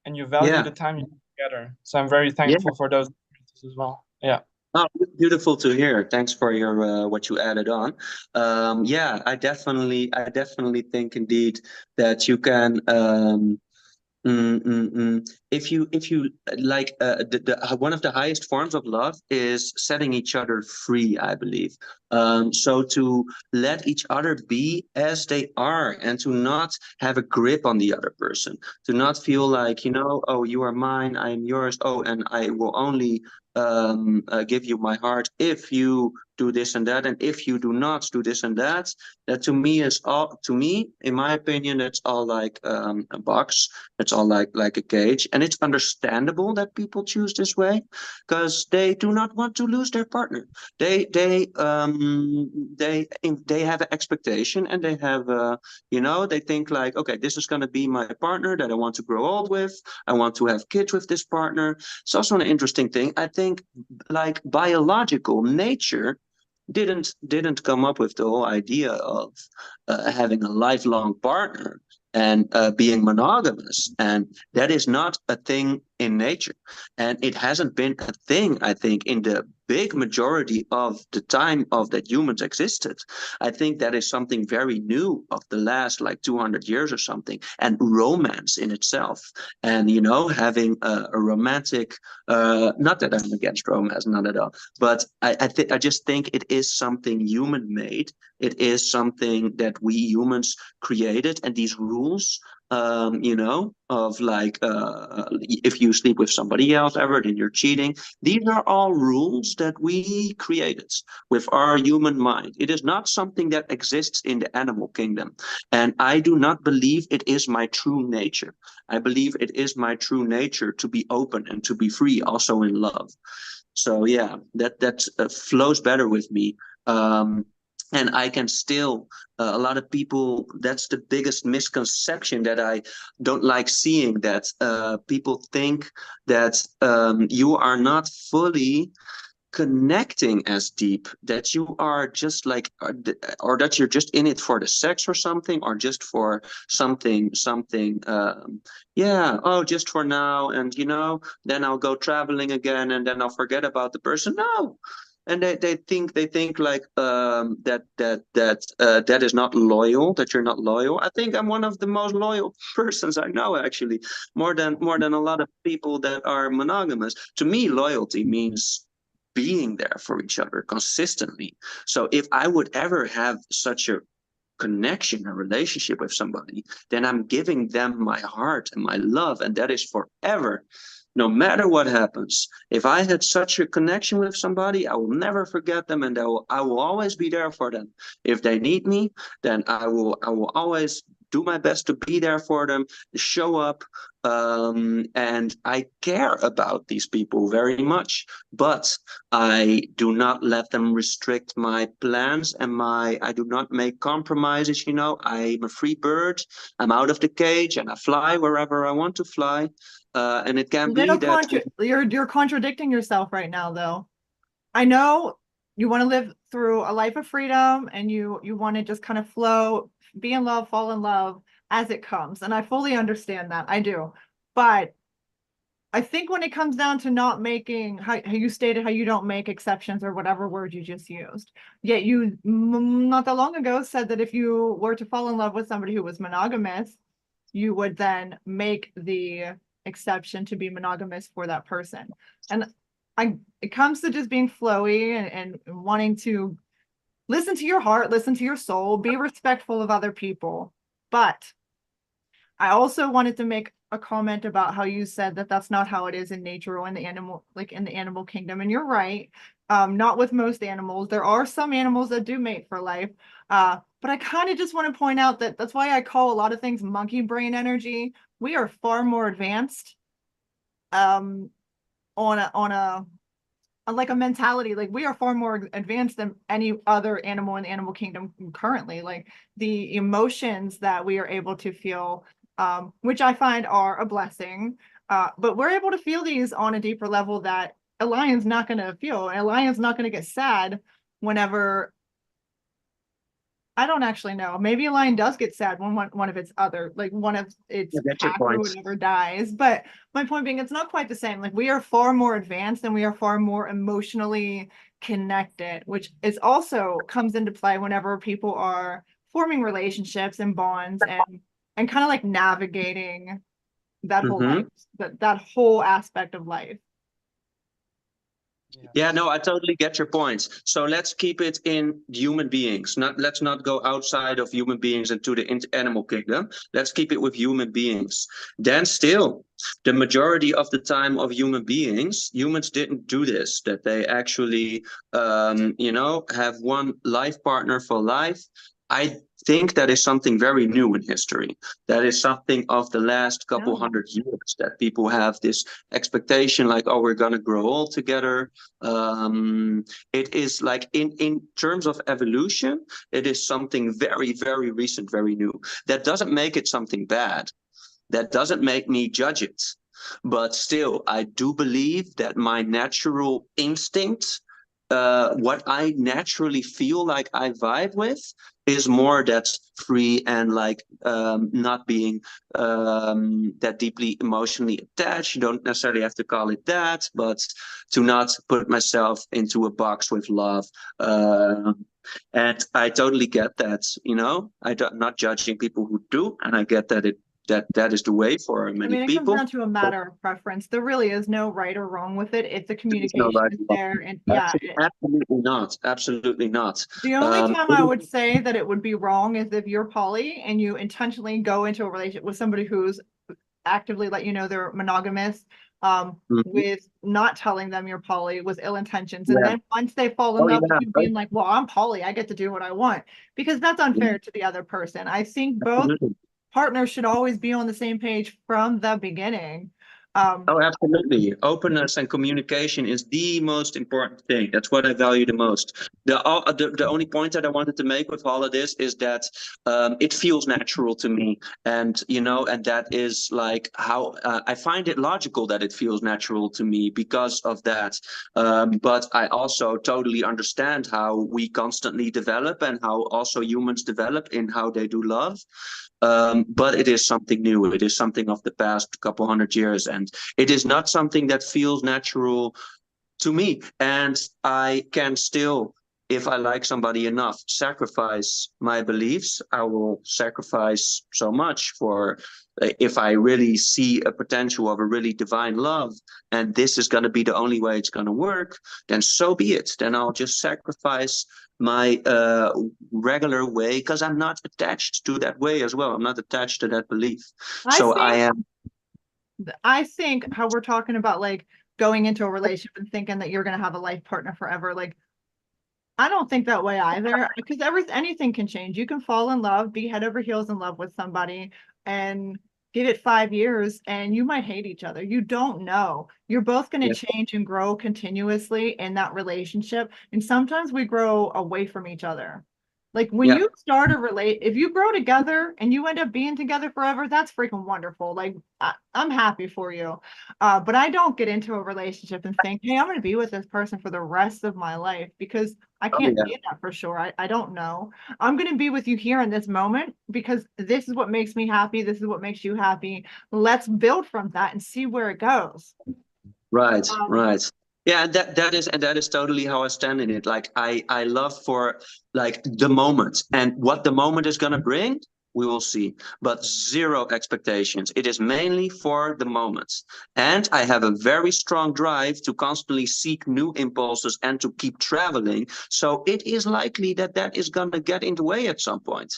and you value Yeah. the time you have together. So I'm very Yeah. thankful for those experiences as well. Yeah. Oh, beautiful to hear. Thanks for your what you added on. Yeah, I definitely think indeed that you can. If you like one of the highest forms of love is setting each other free, I believe. So to let each other be as they are and to not have a grip on the other person, to not feel like, oh, you are mine, I am yours, oh, and I will only give you my heart if you do this and that, and if you do not do this and that. That to me, in my opinion, that's all like a box. It's all like a cage, and it's understandable that people choose this way because they do not want to lose their partner. They have an expectation, and they have they think like, okay, this is going to be my partner that I want to grow old with. I want to have kids with this partner. It's also an interesting thing. I think like biological nature didn't come up with the whole idea of having a lifelong partner and being monogamous, and that is not a thing in nature, and it hasn't been a thing, I think, in the big majority of the time of that humans existed. I think that is something very new of the last like 200 years or something, and romance in itself, and having a romantic, not that I'm against romance, not at all, but I just think it is something human made. It is something that we humans created, and these rules, of like if you sleep with somebody else ever, then you're cheating. These are all rules that we created with our human mind. It is not something that exists in the animal kingdom, and I do not believe it is my true nature. I believe it is my true nature to be open and to be free, also in love. So yeah, that flows better with me. And I can still, a lot of people, that's the biggest misconception that I don't like seeing, that people think that you are not fully connecting as deep, that you are just like, or that you're just in it for the sex or something, or just for something yeah, oh, just for now, and then I'll go traveling again, and then I'll forget about the person. No. And they think like that is not loyal, that you're not loyal. I think I'm one of the most loyal persons I know, actually, more than a lot of people that are monogamous. To me, loyalty means being there for each other consistently. So if I would ever have such a connection, a relationship with somebody, then I'm giving them my heart and my love, and that is forever. No matter what happens, if I had such a connection with somebody, I will never forget them, and I will always be there for them. If they need me, then I will always do my best to be there for them, show up, and I care about these people very much. But I do not let them restrict my plans, and I do not make compromises. I'm a free bird. I'm out of the cage, and I fly wherever I want to fly. And it can be that. You're contradicting yourself right now, though. I know you want to live through a life of freedom, and you want to just kind of flow, be in love, fall in love as it comes, and I fully understand that. I do. But I think when it comes down to not making, how you stated how you don't make exceptions or whatever word you just used, yet you not that long ago said that if you were to fall in love with somebody who was monogamous, you would then make the exception to be monogamous for that person. And it comes to just being flowy and wanting to listen to your heart, listen to your soul, be respectful of other people. But I also wanted to make a comment about how you said that that's not how it is in nature or in the animal, like in the animal kingdom. And you're right. Not with most animals. There are some animals that do mate for life. But I kind of just want to point out that that's why I call a lot of things monkey brain energy. We are far more advanced on a like a mentality. Like we are far more advanced than any other animal in the animal kingdom currently. Like the emotions that we are able to feel, which I find are a blessing, but we're able to feel these on a deeper level that a lion's not going to feel. A lion's not going to get sad whenever, I don't actually know. Maybe a lion does get sad when one of its other, like one of its I get your pack or point. whatever dies. But my point being, it's not quite the same. Like we are far more advanced and we are far more emotionally connected, which is also comes into play whenever people are forming relationships and bonds and kind of like navigating that whole Mm-hmm. life, that whole aspect of life. Yeah, no, I totally get your points. So let's keep it in human beings. Let's not go outside of human beings into the animal kingdom. Let's keep it with human beings. Then still, the majority of the time of humans didn't do this, that they actually, have one life partner for life. I think that is something very new in history. That is something of the last couple hundred years, that people have this expectation like, oh, we're going to grow old together. It is like in terms of evolution, it is something very, very recent, very new. That doesn't make it something bad. That doesn't make me judge it. But still, I do believe that my natural instinct, what I naturally feel like I vibe with, is more that free and like not being that deeply emotionally attached. You don't necessarily have to call it that, but to not put myself into a box with love. And I totally get that, I'm not judging people who do, and I get that that is the way for many It comes people. down to a matter of preference. There really is no right or wrong with it. If the There's no communication right is or there, and wrong. yeah, Absolutely not. Absolutely not. the only time I would say that it would be wrong is if you're poly and you intentionally go into a relationship with somebody who's actively let you know they're monogamous, with not telling them you're poly with ill intentions. And Yeah. then once they fall in Oh, love with yeah. you being like, well, I'm poly, I get to do what I want, because that's unfair to the other person. I think both Absolutely. partners should always be on the same page from the beginning. Oh, absolutely. Openness and communication is the most important thing. That's what I value the most. The only point that I wanted to make with all of this is that it feels natural to me, and and that is like how I find it logical that it feels natural to me because of that. But I also totally understand how we constantly develop and how also humans develop in how they do love. But it is something new. It is something of the past couple hundred years, and it is not something that feels natural to me. And I can still, if I like somebody enough, sacrifice my beliefs. I will sacrifice so much for if I really see a potential of a really divine love, and this is going to be the only way it's going to work, then so be it. Then I'll just sacrifice my regular way, because I'm not attached to that way as well. I'm not attached to that belief. I think how we're talking about like going into a relationship and thinking that you're going to have a life partner forever. Like, I don't think that way either, because anything can change. You can fall in love, be head over heels in love with somebody, and give it 5 years and you might hate each other. You don't know. You're both going to change and grow continuously in that relationship. And sometimes we grow away from each other. Like when Yeah. you start if you grow together and you end up being together forever, that's freaking wonderful. Like I'm happy for you. But I don't get into a relationship and think, hey, I'm going to be with this person for the rest of my life, because I Oh, can't yeah. say that for sure. I don't know. I'm going to be with you here in this moment because this is what makes me happy. This is what makes you happy. Let's build from that and see where it goes. Right, Um, right. Yeah, and that is totally how I stand in it. Like I love for like the moment, and what the moment is gonna bring, we will see. But zero expectations. It is mainly for the moment. And I have a very strong drive to constantly seek new impulses and to keep traveling. So it is likely that that is gonna get in the way at some point.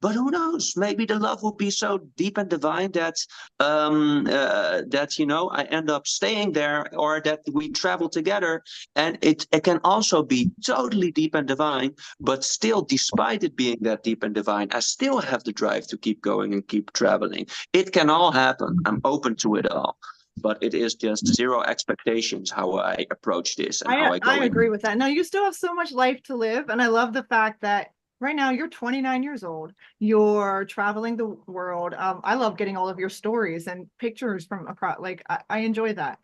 But who knows? Maybe the love will be so deep and divine that I end up staying there, or that we travel together. And it can also be totally deep and divine, but still, despite it being that deep and divine, I still have the drive to keep going and keep traveling. It can all happen. I'm open to it all. But it is just zero expectations how I approach this and how I I go in. agree with that. Now you still have so much life to live, and I love the fact that right now you're 29 years old. You're traveling the world. I love getting all of your stories and pictures from across. Like I enjoy that.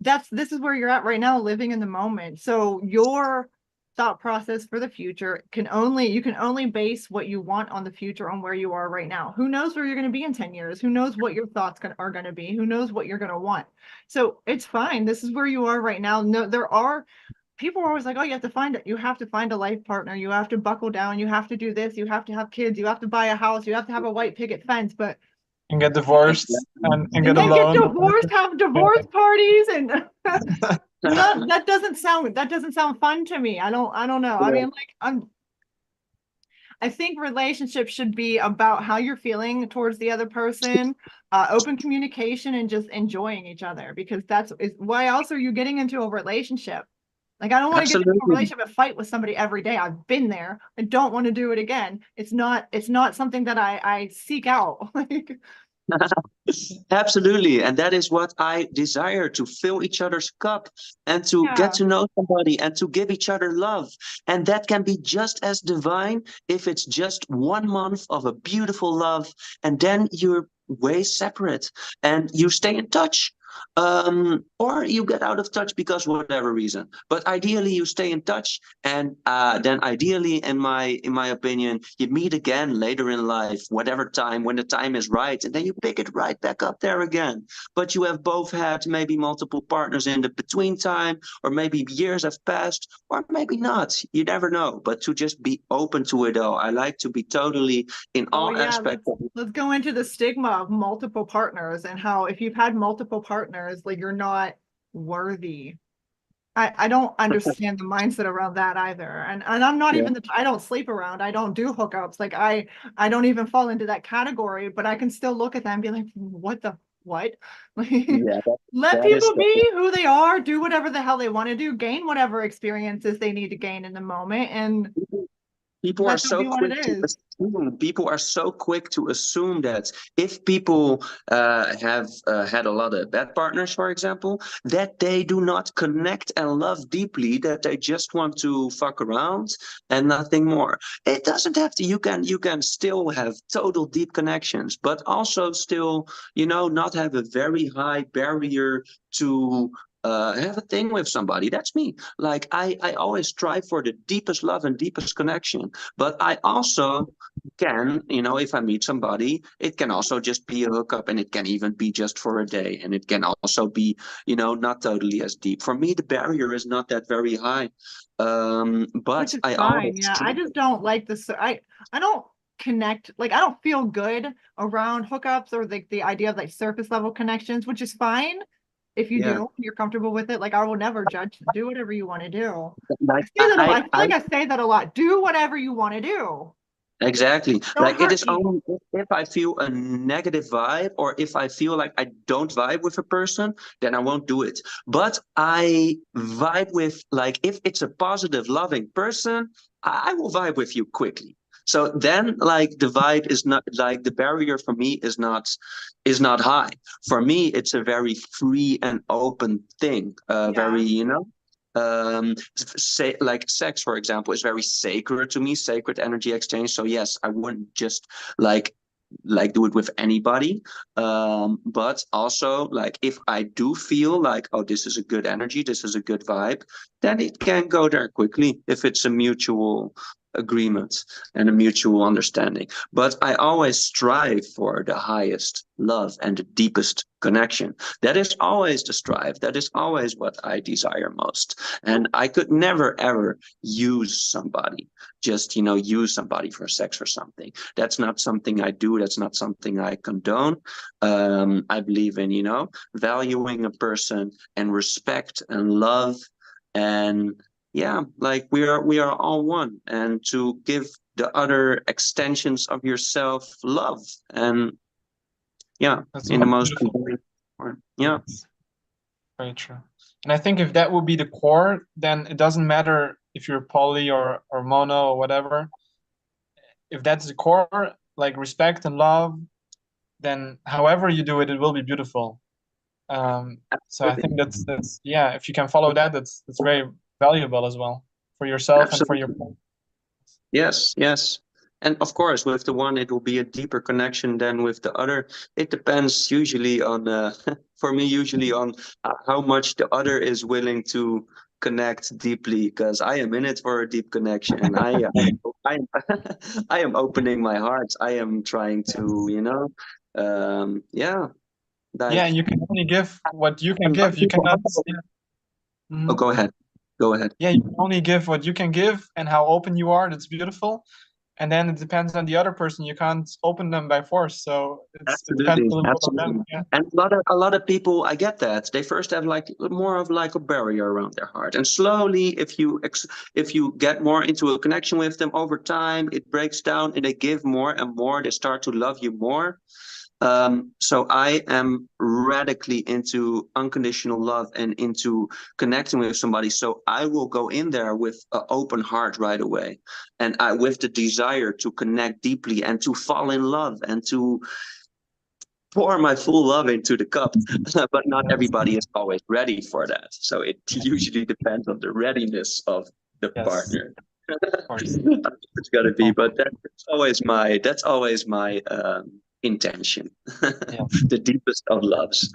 This is where you're at right now, living in the moment. So your thought process for the future you can only base what you want on the future on where you are right now. Who knows where you're going to be in 10 years? Who knows what your thoughts are going to be? Who knows what you're going to want? So it's fine. This is where you are right now. No, there are people are always like, oh, you have to find a life partner. You have to buckle down. You have to do this. You have to have kids. You have to buy a house. You have to have a white picket fence. But And get divorced and and get a then get loan. divorced, have Yeah. divorce parties, and no, that doesn't sound fun to me. I don't know. I mean, like I think relationships should be about how you're feeling towards the other person, open communication, and just enjoying each other, because why else are you getting into a relationship? Like, I don't want to get into a Absolutely. relationship and fight with somebody every day. I've been there. I don't want to do it again. It's not something that I seek out. Like, Absolutely. And that is what I desire, to fill each other's cup and to get yeah. to know somebody and to give each other love. And that can be just as divine if it's just 1 month of a beautiful love, and then you're way separate and you stay in touch. Or you get out of touch because whatever reason. But ideally you stay in touch, and then ideally, in my opinion, you meet again later in life, whatever time, when the time is right, and then you pick it right back up there again. But you have both had maybe multiple partners in the between time, or maybe years have passed, or maybe not. You never know. But to just be open to it all. I like to be totally in Oh all yeah, aspects of it. let's go into the stigma of multiple partners and how if you've had multiple partners, like you're not worthy. I don't understand the mindset around that either. And I'm not Yeah, even I don't sleep around. I don't do hookups. Like I don't even fall into that category, but I can still look at them and be like, what? Like, yeah, that, let that is people be who they are, do whatever the hell they want to do, gain whatever experiences they need to gain in the moment, and People are let that so be what quick it to is. assume. People are so quick to assume that if people have had a lot of bad partners, for example, that they do not connect and love deeply, that they just want to fuck around and nothing more. It doesn't have to. You can still have total deep connections, but also still, not have a very high barrier to have a thing with somebody. That's me. Like I always strive for the deepest love and deepest connection. But I also can, if I meet somebody, it can also just be a hookup, and it can even be just for a day. And it can also be, not totally as deep. For me, the barrier is not that very high. Which But is I fine. always Yeah, I try. just don't like this. I don't connect, like I don't feel good around hookups or the idea of like surface level connections, which is fine if you Yeah. do, you're comfortable with it. Like I will never judge. Do whatever you want to do. I Like say that a lot. I feel I like I say that a lot. Do whatever you want to do. Exactly. Don't Like it hurt is me. only if I feel a negative vibe, or if I feel like I don't vibe with a person, then I won't do it. But I vibe with, like, if it's a positive, loving person, I will vibe with you quickly. So then, like, the vibe is not, like, the barrier for me is not high. For me, it's a very free and open thing. Very, Yeah. Say like sex, for example, is very sacred to me, sacred energy exchange. So yes, I wouldn't just like do it with anybody. But also like if I do feel like, oh, this is a good energy, this is a good vibe, then it can go there quickly if it's a mutual agreement and a mutual understanding. But I always strive for the highest love and the deepest connection. That is always the strive. That is always what I desire most. And I could never ever use somebody, just, use somebody for sex or something. That's not something I do. That's not something I condone. I believe in, valuing a person and respect and love, and yeah, like we are all one, and to give the other extensions of yourself love, and yeah, That's in the very most beautiful. convenient form. Yeah, Yes, very true. And I think if that would be the core, then it doesn't matter if you're poly or mono or whatever. If that's the core, like respect and love, then however you do it, it will be beautiful. So I think that's yeah, if you can follow that, that's very valuable as well for yourself and for your absolutely. Yes, yes. And of course, with the one, it will be a deeper connection than with the other. It depends usually on, for me, usually on how much the other is willing to connect deeply, because I am in it for a deep connection. I am, I am opening my heart. I am trying to, yeah, yeah, like, and you can only give what you can and other give. You people cannot. also. Yeah. Oh, Mhm. go ahead. Go ahead. Yeah, you can only give what you can give and how open you are. That's beautiful. And then it depends on the other person. You can't open them by force. So it depends Absolutely, a little bit on them. absolutely. Yeah. And a lot of people, I get that. They first have like more of like a barrier around their heart. And slowly, if you get more into a connection with them over time, it breaks down and they give more and more. They start to love you more. So I am radically into unconditional love and into connecting with somebody. So I will go in there with an open heart right away, and with the desire to connect deeply and to fall in love and to pour my full love into the cup. But not Yes. everybody is always ready for that. So it usually depends on the readiness of the Yes. partner. Of course. It's gotta be, but that's always my intention. Yeah. The deepest of loves.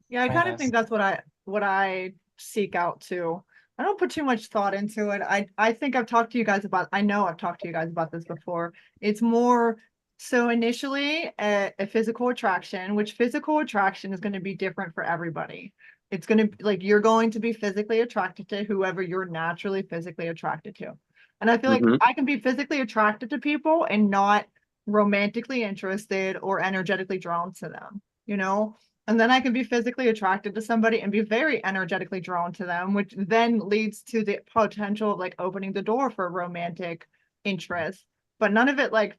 Yeah, I Very kind of nice. think that's what I seek out too. I don't put too much thought into it. I think I've talked to you guys about, I know I've talked to you guys about this before. It's more so initially a physical attraction, which physical attraction is going to be different for everybody. It's going to like you're going to be physically attracted to whoever you're naturally physically attracted to. And I feel like Hmm. I can be physically attracted to people and not romantically interested or energetically drawn to them, you know? And then I can be physically attracted to somebody and be very energetically drawn to them, which then leads to the potential of like opening the door for romantic interest. But none of it like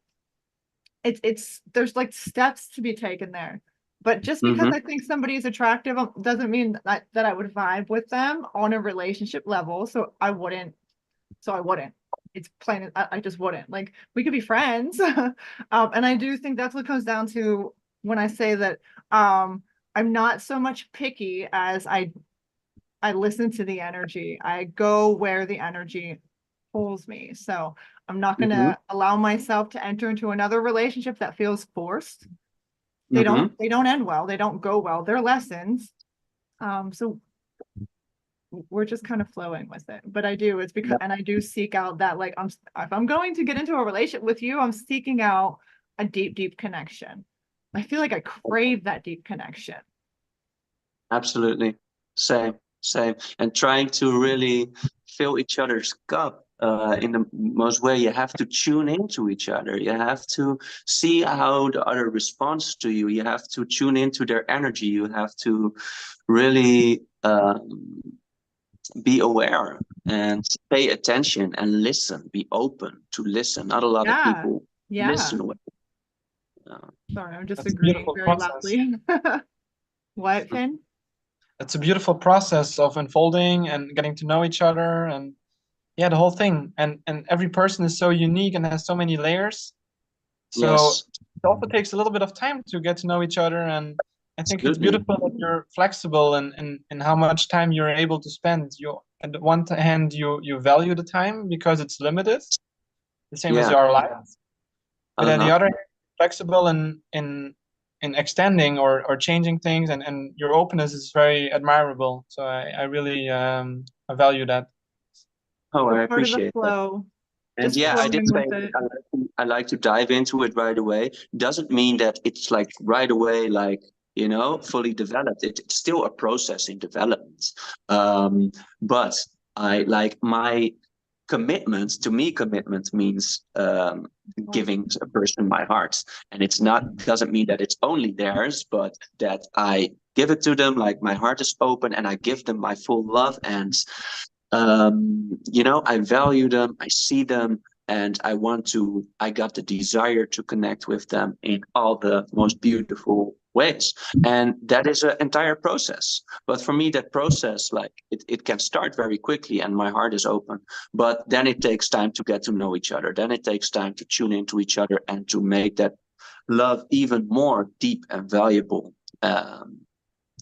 it's there's like steps to be taken there. But just because Hmm. I think somebody is attractive doesn't mean that I would vibe with them on a relationship level. So I wouldn't. It's plain. I just wouldn't. Like we could be friends, and I do think that's what comes down to when I say that I'm not so much picky as I listen to the energy. I go where the energy pulls me. So I'm not going Hmm. to allow myself to enter into another relationship that feels forced. They don't. Hmm. They don't end well. They don't go well. They're lessons. So we're just kind of flowing with it. But I do, it's because, and I do seek out that, like, if I'm going to get into a relationship with you, I'm seeking out a deep, deep connection. I feel like I crave that deep connection. Absolutely. Same, same. And trying to really fill each other's cup in the most way. You have to tune into each other. You have to see how the other responds to you. You have to tune into their energy. You have to really be aware and pay attention and listen. Be open to listen. Not a lot of Yeah. people Yeah. listen well. Uh, Sorry, I'm just That's a agreeing beautiful very process. loudly. What, Finn? It's a beautiful process of unfolding and getting to know each other, and yeah, the whole thing. And every person is so unique and has so many layers. So yes, it also takes a little bit of time to get to know each other. And I think it's absolutely. beautiful that you're flexible and how much time you're able to spend. You at one hand you value the time because it's limited, the same as Yeah. your life. But at the Uh-huh. other hand, flexible in extending or changing things, and your openness is very admirable. So I really I value that. Oh, We're I part of the appreciate that. flow, And just yeah, I did flowing say with it. I like to dive into it right away. Doesn't mean that it's like right away, like, fully developed. It's still a process in development. But I like my commitment. To me, commitment means giving a person my heart. And it's not, doesn't mean that it's only theirs, but that I give it to them, like my heart is open and I give them my full love. And I value them, I see them, and I got the desire to connect with them in all the most beautiful ways. And that is an entire process. But for me, that process, like it can start very quickly and my heart is open. But then it takes time to get to know each other. Then it takes time to tune into each other and to make that love even more deep and valuable.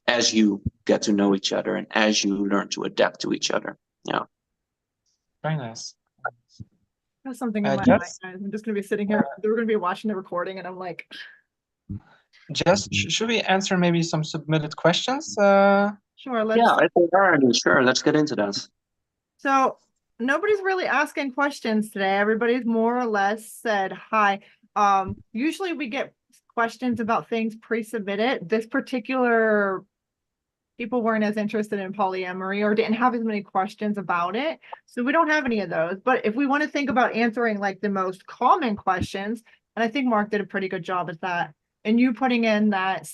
As you get to know each other and as you learn to adapt to each other. Yeah. Very nice. I have something in my eye, Jess, guys. I'm just gonna be sitting here. We're gonna be watching the recording, and I'm like, should we answer maybe some submitted questions? sure, let's. Yeah, if there are any, sure, let's get into that. So nobody's really asking questions today. Everybody's more or less said hi. Usually we get questions about things pre-submitted. This particular people weren't as interested in polyamory or didn't have as many questions about it. So we don't have any of those. But if we want to think about answering like the most common questions, and I think Mark did a pretty good job at that. And you putting in that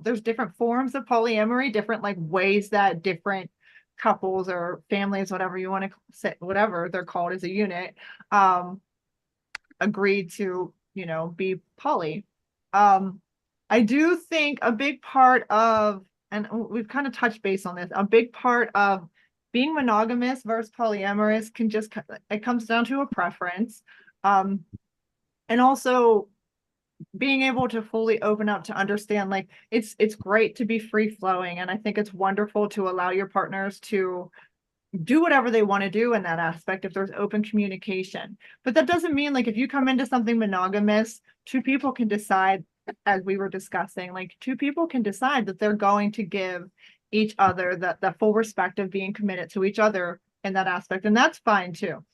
there's different forms of polyamory, different like ways that different couples or families, whatever you want to say, whatever they're called as a unit, agreed to, be poly. I do think a big part of, and we've kind of touched base on this, a big part of being monogamous versus polyamorous it comes down to a preference. And also being able to fully open up to understand, like, it's great to be free flowing. And I think it's wonderful to allow your partners to do whatever they want to do in that aspect if there's open communication. But that doesn't mean, like, if you come into something monogamous, two people can decide, as we were discussing, like two people can decide that they're going to give each other the full respect of being committed to each other in that aspect. And that's fine too.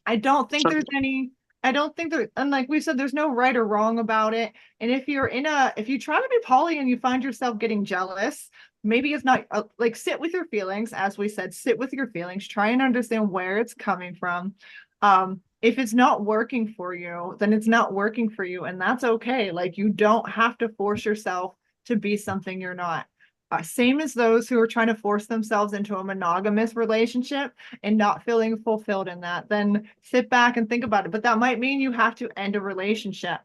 I don't think So, there's any, I don't think there, and like we said, there's no right or wrong about it. And if you try to be poly and you find yourself getting jealous, maybe it's not like, sit with your feelings. As we said, sit with your feelings, try and understand where it's coming from. If it's not working for you, then it's not working for you. And that's okay. Like, you don't have to force yourself to be something you're not. Same as those who are trying to force themselves into a monogamous relationship and not feeling fulfilled in that, then sit back and think about it. But that might mean you have to end a relationship.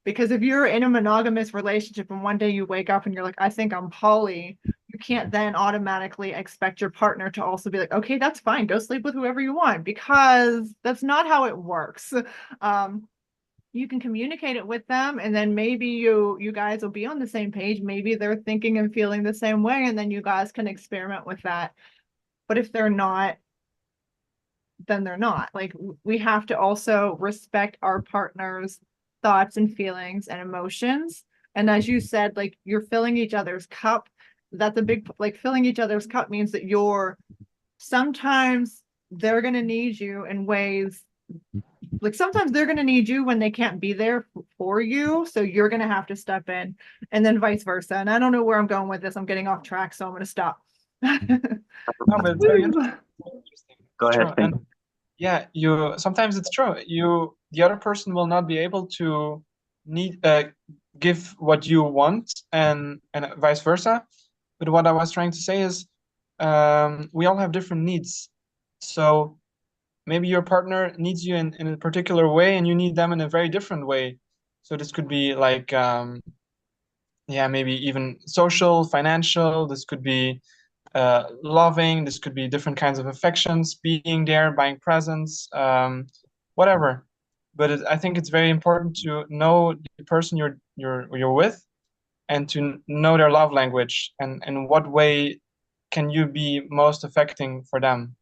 Because if you're in a monogamous relationship and one day you wake up and you're like, I think I'm poly, you can't then automatically expect your partner to also be like, okay, that's fine, go sleep with whoever you want, because that's not how it works. You can communicate it with them, and then maybe you guys will be on the same page. Maybe they're thinking and feeling the same way, and then you guys can experiment with that. But if they're not, then they're not. Like, we have to also respect our partner's thoughts and feelings and emotions. And as you said, like, you're filling each other's cup. That's a big, like, filling each other's cup means that sometimes they're going to need you in ways, like, sometimes they're going to need you when they can't be there for you. So you're going to have to step in, and then vice versa. And I don't know where I'm going with this. I'm getting off track, so I'm going to stop. No, but it's very interesting. go True. ahead, Pink. And yeah, sometimes it's true. The other person will not be able to give what you want, and vice versa. But what I was trying to say is, we all have different needs. So maybe your partner needs you in a particular way, and you need them in a very different way. So this could be like, maybe even social, financial. This could be loving. This could be different kinds of affections, being there, buying presents, whatever. But I think it's very important to know the person you're with, and to know their love language, and in what way can you be most affecting for them?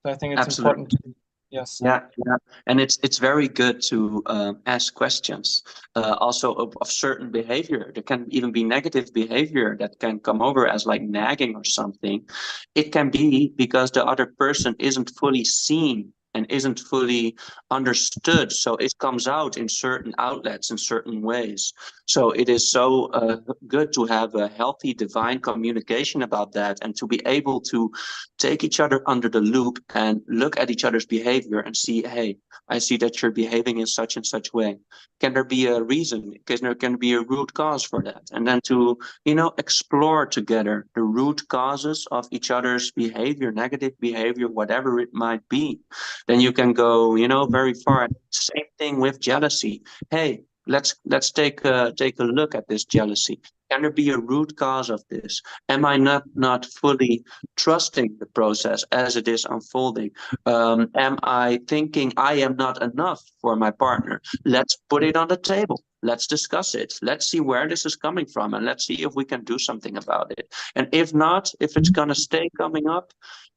So I think it's Absolutely. important to, yes. Yeah, yeah, and it's very good to ask questions. Also of certain behavior. There can even be negative behavior that can come over as like nagging or something. It can be because the other person isn't fully seen and isn't fully understood. So it comes out in certain outlets in certain ways. So it is so good to have a healthy, divine communication about that, and to be able to take each other under the loop and look at each other's behavior and see, hey, I see that you're behaving in such and such way. Can there be a reason? Because there can be a root cause for that. And then to, explore together the root causes of each other's behavior, negative behavior, whatever it might be. Then you can go, very far. Same thing with jealousy. Hey, let's take a look at this jealousy. Can there be a root cause of this? Am I not fully trusting the process as it is unfolding? Am I thinking I am not enough for my partner? Let's put it on the table. Let's discuss it. Let's see where this is coming from, and let's see if we can do something about it. And if not, if it's gonna stay coming up,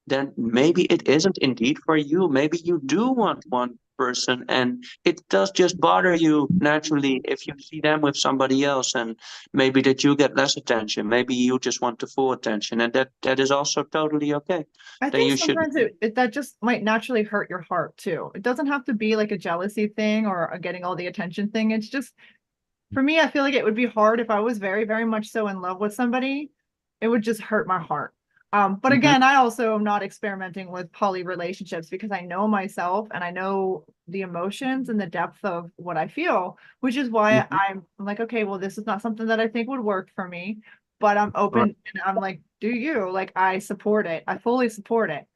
then maybe it isn't indeed for you. Maybe you do want one person, and it does just bother you naturally if you see them with somebody else, and maybe that you get less attention. Maybe you just want the full attention, and that is also totally okay. I Then think you should. sometimes that just might naturally hurt your heart too. It doesn't have to be like a jealousy thing or a getting all the attention thing. It's just, for me, I feel like it would be hard if I was very, very much so in love with somebody. It would just hurt my heart. But Mhm. again, I also am not experimenting with poly relationships because I know myself and I know the emotions and the depth of what I feel, which is why Mhm. I'm like, okay, well, this is not something that I think would work for me, but I'm Right. open and I'm like, do you? Like, I support it. I fully support it.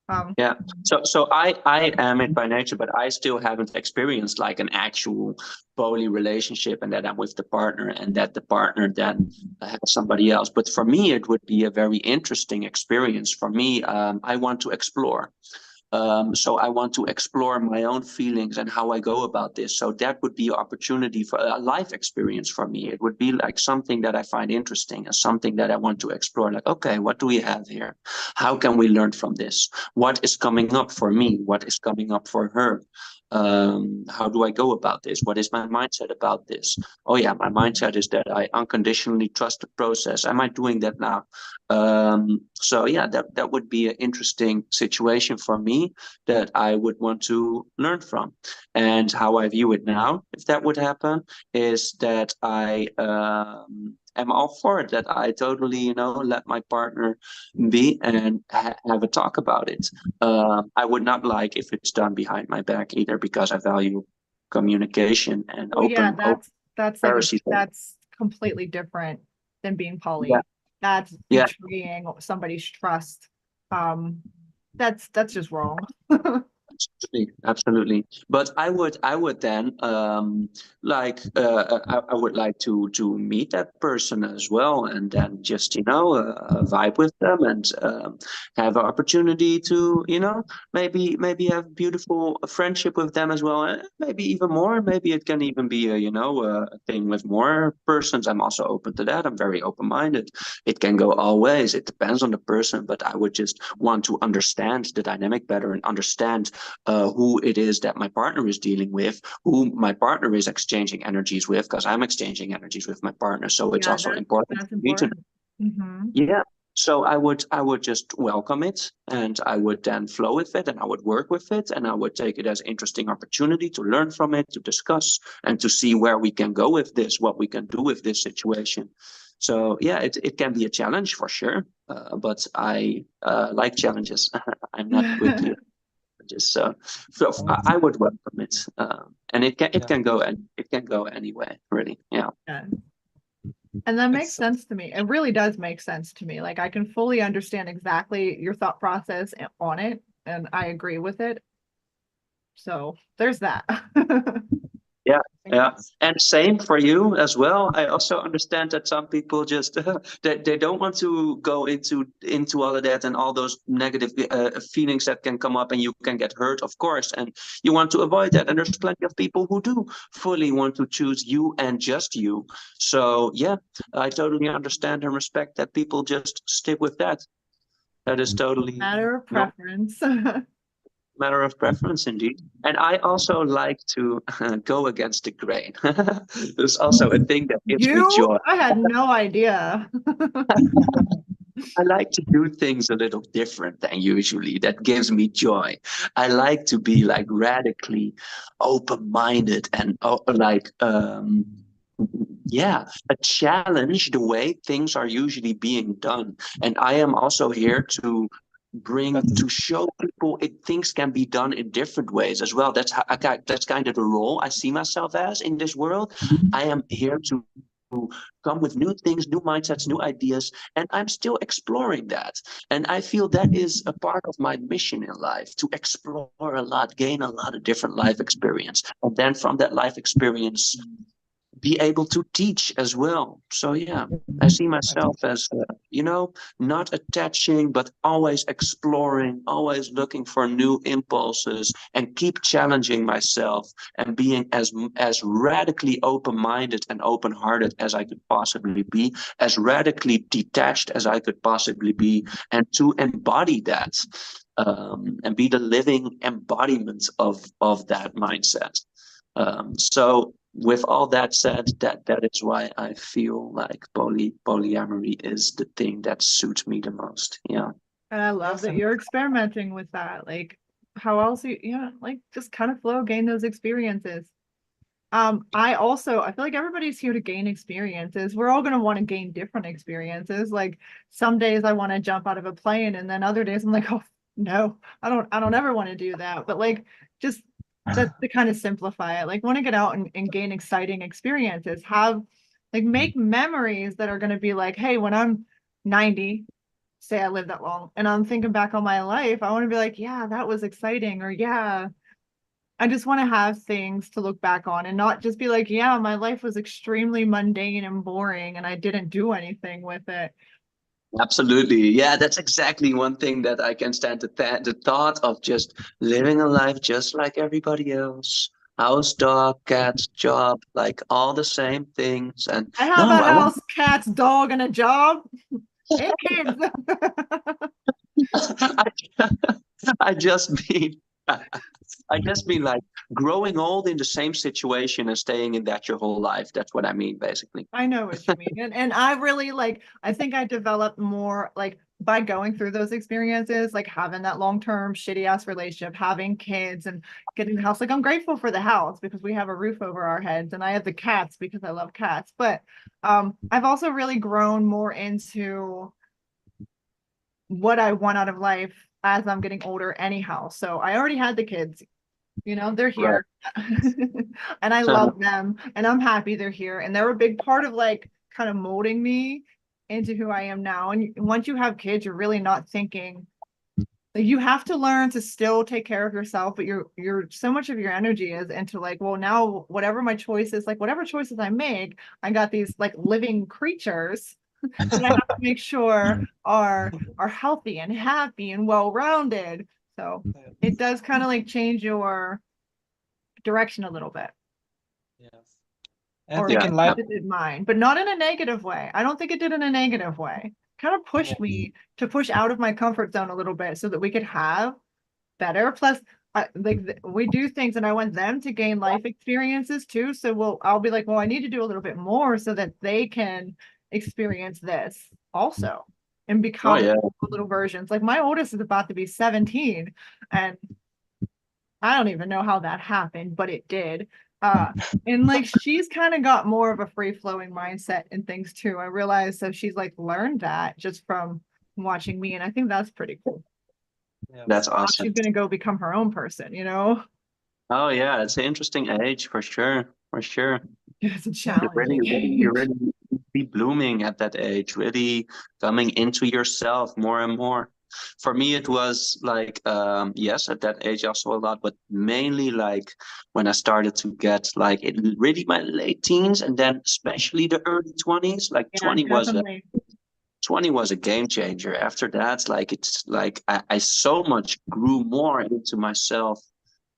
Um, Yeah. So I am it by nature, but I still haven't experienced like an actual poly relationship, and that I'm with the partner and that the partner then has somebody else. But for me, it would be a very interesting experience. For me, I want to explore. So I want to explore my own feelings and how I go about this. So that would be an opportunity for a life experience for me. It would be like something that I find interesting and something that I want to explore. Like, okay, what do we have here? How can we learn from this? What is coming up for me? What is coming up for her? How do I go about this? What is my mindset about this? Oh yeah, my mindset is that I unconditionally trust the process. Am I doing that now? So yeah, that would be an interesting situation for me that I would want to learn from. And how I view it now, if that would happen, is that I am all for it. That I totally, let my partner be and have a talk about it. I would not like if it's done behind my back either, because I value communication and well, yeah, open that's like transparency. that's completely different than being Yeah, poly. That's yeah. betraying somebody's trust. Um, that's just wrong. Absolutely, absolutely. But I would then I would like to meet that person as well, and then just vibe with them and have an opportunity to maybe have beautiful friendship with them as well, and maybe even more. Maybe it can even be a thing with more persons. I'm also open to that. I'm very open-minded. It can go all ways. It depends on the person, but I would just want to understand the dynamic better and understand who it is that my partner is dealing with, who my partner is exchanging energies with, because I'm exchanging energies with my partner. So it's Yeah, also important that's for me to, important. Hmm. yeah. So I would just welcome it, and I would then flow with it, and I would work with it, and I would take it as an interesting opportunity to learn from it, to discuss, and to see where we can go with this, what we can do with this situation. So yeah, it can be a challenge for sure, but I like challenges. I'm not with you just so I would welcome it, and it can it Yeah. can go and it can go anyway, really. Yeah, Yeah. And that makes It's sense to me. It really does make sense to me. Like I can fully understand exactly your thought process on it, and I agree with it. So there's that. yeah, yeah. And same for you as well. I also understand that some people just they don't want to go into all of that and all those negative feelings that can come up, and you can get hurt, of course, and you want to avoid that. And there's plenty of people who do fully want to choose you and just you. So yeah, I totally understand and respect that people just stick with that. That is totally Matter of no preference. matter of preference indeed. And I also like to go against the grain. There's also a thing that gives me You? joy. I had no idea. I like to do things a little different than usually. That gives me joy. I like to be like radically open-minded and yeah, a challenge the way things are usually being done. And I am also here to That's show people things can be done in different ways as well. That's kind of the role I see myself as in this world. I am here to come with new things, new mindsets, new ideas, and I'm still exploring that. And I feel that is a part of my mission in life, to explore a lot, gain a lot of different life experience, and then from that life experience be able to teach as well. So yeah, I see I think myself as not attaching, but always exploring, always looking for new impulses, and keep challenging myself and being as radically open-minded and open-hearted as I could possibly be, as radically detached as I could possibly be, and to embody that. And be the living embodiment of that mindset. So with all that said, that is why I feel like polyamory is the thing that suits me the most. Yeah. And I love yes, that and you're experimenting with that. Like, how else yeah, like just kind of flow, gain those experiences. I feel like everybody's here to gain experiences. We're all going to want to gain different experiences. Like some days I want to jump out of a plane, and then other days I'm like, oh no, I don't ever want to do that. But like just that to kind of simplify it, like want to get out and gain exciting experiences, have like make memories that are going to be like, hey, when I'm 90, say I live that long, and I'm thinking back on my life, I want to be like, yeah, that was exciting, or yeah, I just want to have things to look back on and not just be like, yeah, my life was extremely mundane and boring and I didn't do anything with it. Absolutely. Yeah, that's exactly one thing that I can stand the thought of just living a life just like everybody else. House, dog, cat, job, like all the same things. And I have no, a I want house, cats, dog, and a job. And kids. I, I just mean I just mean like growing old in the same situation and staying in that your whole life. That's what I mean, basically. I know what you mean. And I really like, I think I developed more like by going through those experiences, like having that long-term shitty ass relationship, having kids and getting the house. Like I'm grateful for the house because we have a roof over our heads, and I have the cats because I love cats. But I've also really grown more into what I want out of life as I'm getting older anyhow. So I already had the kids, they're Right. here. And I love them and I'm happy they're here. And they're a big part of like kind of molding me into who I am now. And once you have kids, you're really not thinking like you have to learn to still take care of yourself, but you're so much of your energy is into like, well, now whatever my choices, like whatever choices I make, I got these like living creatures that I have to make sure are healthy and happy and well-rounded. So it does kind of like change your direction a little bit, yes. And I or think Yeah. in life, it did mine, but not in a negative way. I don't think it did in a negative way. Kind of yeah, pushed me to push out of my comfort zone a little bit so that we could have better. Plus, we do things, and I want them to gain life experiences too. So I'll be like, well, I need to do a little bit more so that they can experience this also and Oh become yeah. little versions. Like my oldest is about to be 17, and I don't even know how that happened, but it did. Uh, and like she's kind of got more of a free flowing mindset and things too. I realized so she's like learned that just from watching me, and I think that's pretty cool. That's yes. Now awesome. she's gonna go become her own person. Oh yeah, it's an interesting age for sure. For sure. It's a You're really, challenging really, you're age. really be blooming at that age, really coming into yourself more and more. For me, it was like, yes, at that age also a lot, but mainly like when I started to get like really my late teens and then especially the early 20s, like Yeah, definitely. 20 was a game changer. After that, like it's like I so much grew more into myself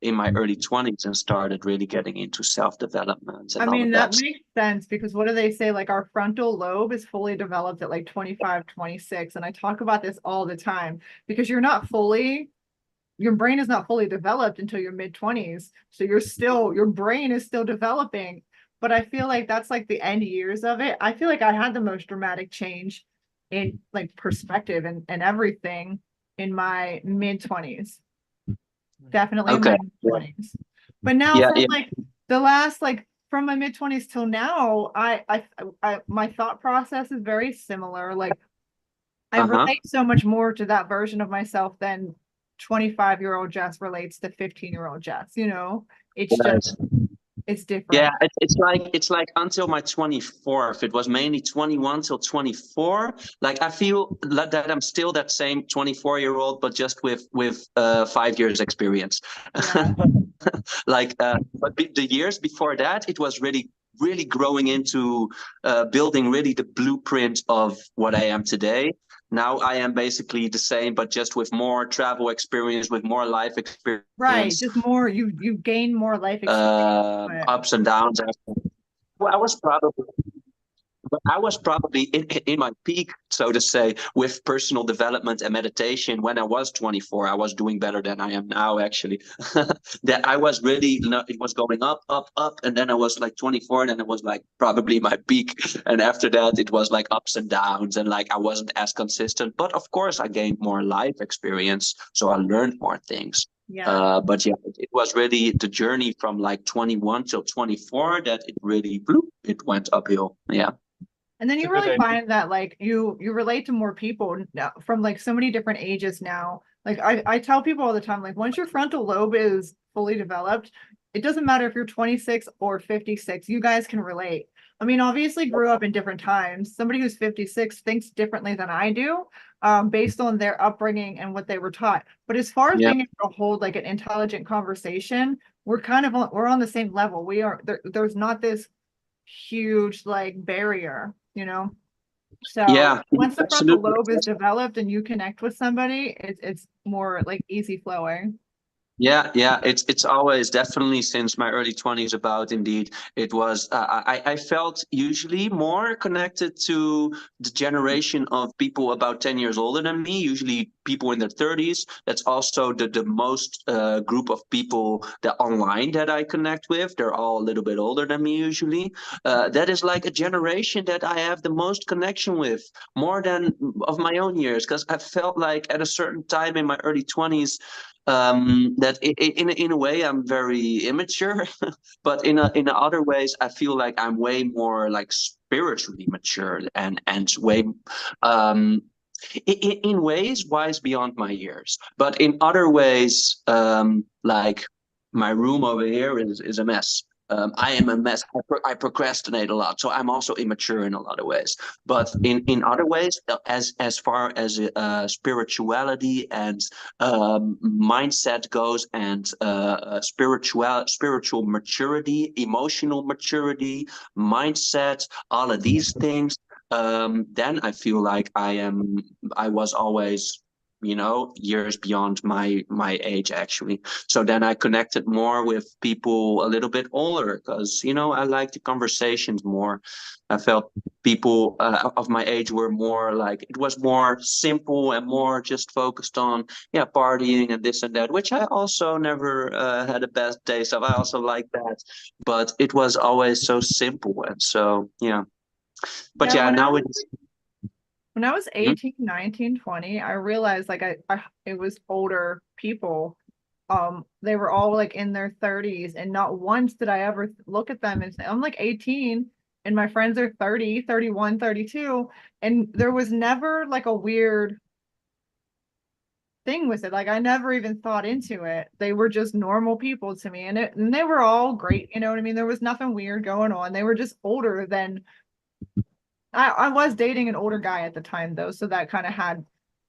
in my early 20s and started really getting into self-development and I all mean, of that that. makes sense because what do they say? Like our frontal lobe is fully developed at like 25, 26. And I talk about this all the time because your brain is not fully developed until your mid 20s. So your brain is still developing. But I feel like that's like the end years of it. I feel like I had the most dramatic change in like perspective and everything in my mid 20s. Definitely in Okay. my mid 20s. But now Yeah, from yeah. like the last like from my mid 20s till now, I my thought process is very similar. Like I Uh-huh. relate so much more to that version of myself than 25-year-old Jess relates to 15-year-old Jess, you know? It's just Right. it's Yeah, different. it's like until my 24th. It was mainly 21 till 24. Like I feel like that I'm still that same 24-year-old, but just with 5 years experience. Yeah. Like, but the years before that, it was really growing into building really the blueprint of what I am today. Now I am basically the same, but just with more travel experience, with more life Right. experience, Just more you gain more life experience. But ups and downs. Well, I was probably in my peak, so to say, with personal development and meditation when I was 24. I was doing better than I am now, actually. That I was really, it was going up, up, up, and then I was like 24, and then it was like probably my peak. And after that, it was like ups and downs, and like I wasn't as consistent. But of course, I gained more life experience, so I learned more things. yeah. But yeah, it was really the journey from like 21 till 24 that it really it went uphill. Yeah. And then It's a you good really idea. find that like you relate to more people now, from like so many different ages now. Like I tell people all the time, like once your frontal lobe is fully developed, it doesn't matter if you're 26 or 56, you guys can relate. I mean, obviously grew up in different times. Somebody who's 56 thinks differently than I do, based on their upbringing and what they were taught. But as far as Yeah. being able to hold like an intelligent conversation, we're on the same level. There's not this huge like barrier, you know? So Yeah, once the frontal absolutely. lobe is developed and you connect with somebody, it's more like easy flowing. Yeah, yeah, it's always definitely since my early 20s about indeed it was I felt usually more connected to the generation of people about 10 years older than me, usually people in their 30s. That's also the most group of people that online that I connect with. They're all a little bit older than me usually. That is like a generation that I have the most connection with, more than of my own years, because I felt like at a certain time in my early 20s that in a way I'm very immature, but in other ways I feel like I'm way more like spiritually mature and way um, in ways wise beyond my years, but in other ways like my room over here is a mess. I am a mess. I procrastinate a lot, so I'm also immature in a lot of ways. But in other ways, as far as spirituality and mindset goes, and spiritual maturity, emotional maturity, mindset, all of these things, then I feel like I was always, years beyond my age actually. So then I connected more with people a little bit older because, I like the conversations more. I felt people of my age were more like, it was more simple and more just focused on, yeah, partying and this and that, which I also never had a bad taste of. I also like that, but it was always so simple. And so, yeah. But Yeah, yeah, now it's. when I was Mhm. 18, 19, 20, I realized like I it was older people. They were all like in their 30s, and not once did I ever look at them and say, I'm like 18 and my friends are 30, 31, 32, and there was never like a weird thing with it. Like I never even thought into it. They were just normal people to me, and they were all great, you know what I mean? There was nothing weird going on. They were just older than I was dating an older guy at the time though, so that kind of had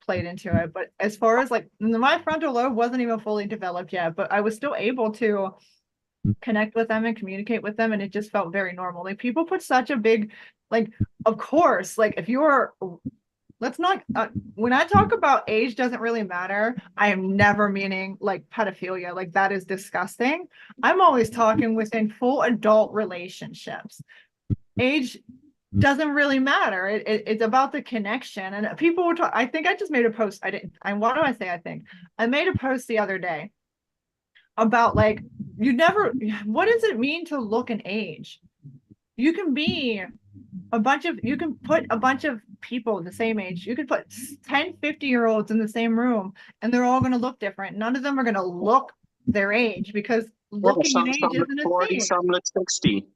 played into it. But as far as like my frontal lobe wasn't even fully developed yet, but I was still able to connect with them and communicate with them, and it just felt very normal. Like people put such a big, like, of course, like if you're let's not, when I talk about age doesn't really matter, I am never meaning like pedophilia, like that is disgusting. I'm always talking within full adult relationships. Age doesn't really matter. It's about the connection. And people were talking, I think I just made a post. I didn't, I, why do I say I think? I made a post the other day about like, you never, what does it mean to look an age? You can be you can put a bunch of people the same age. You could put 10, 50-year-olds in the same room and they're all going to look different. None of them are going to look their age because Yeah, looking an some age look isn't a 40, thing. some look 60.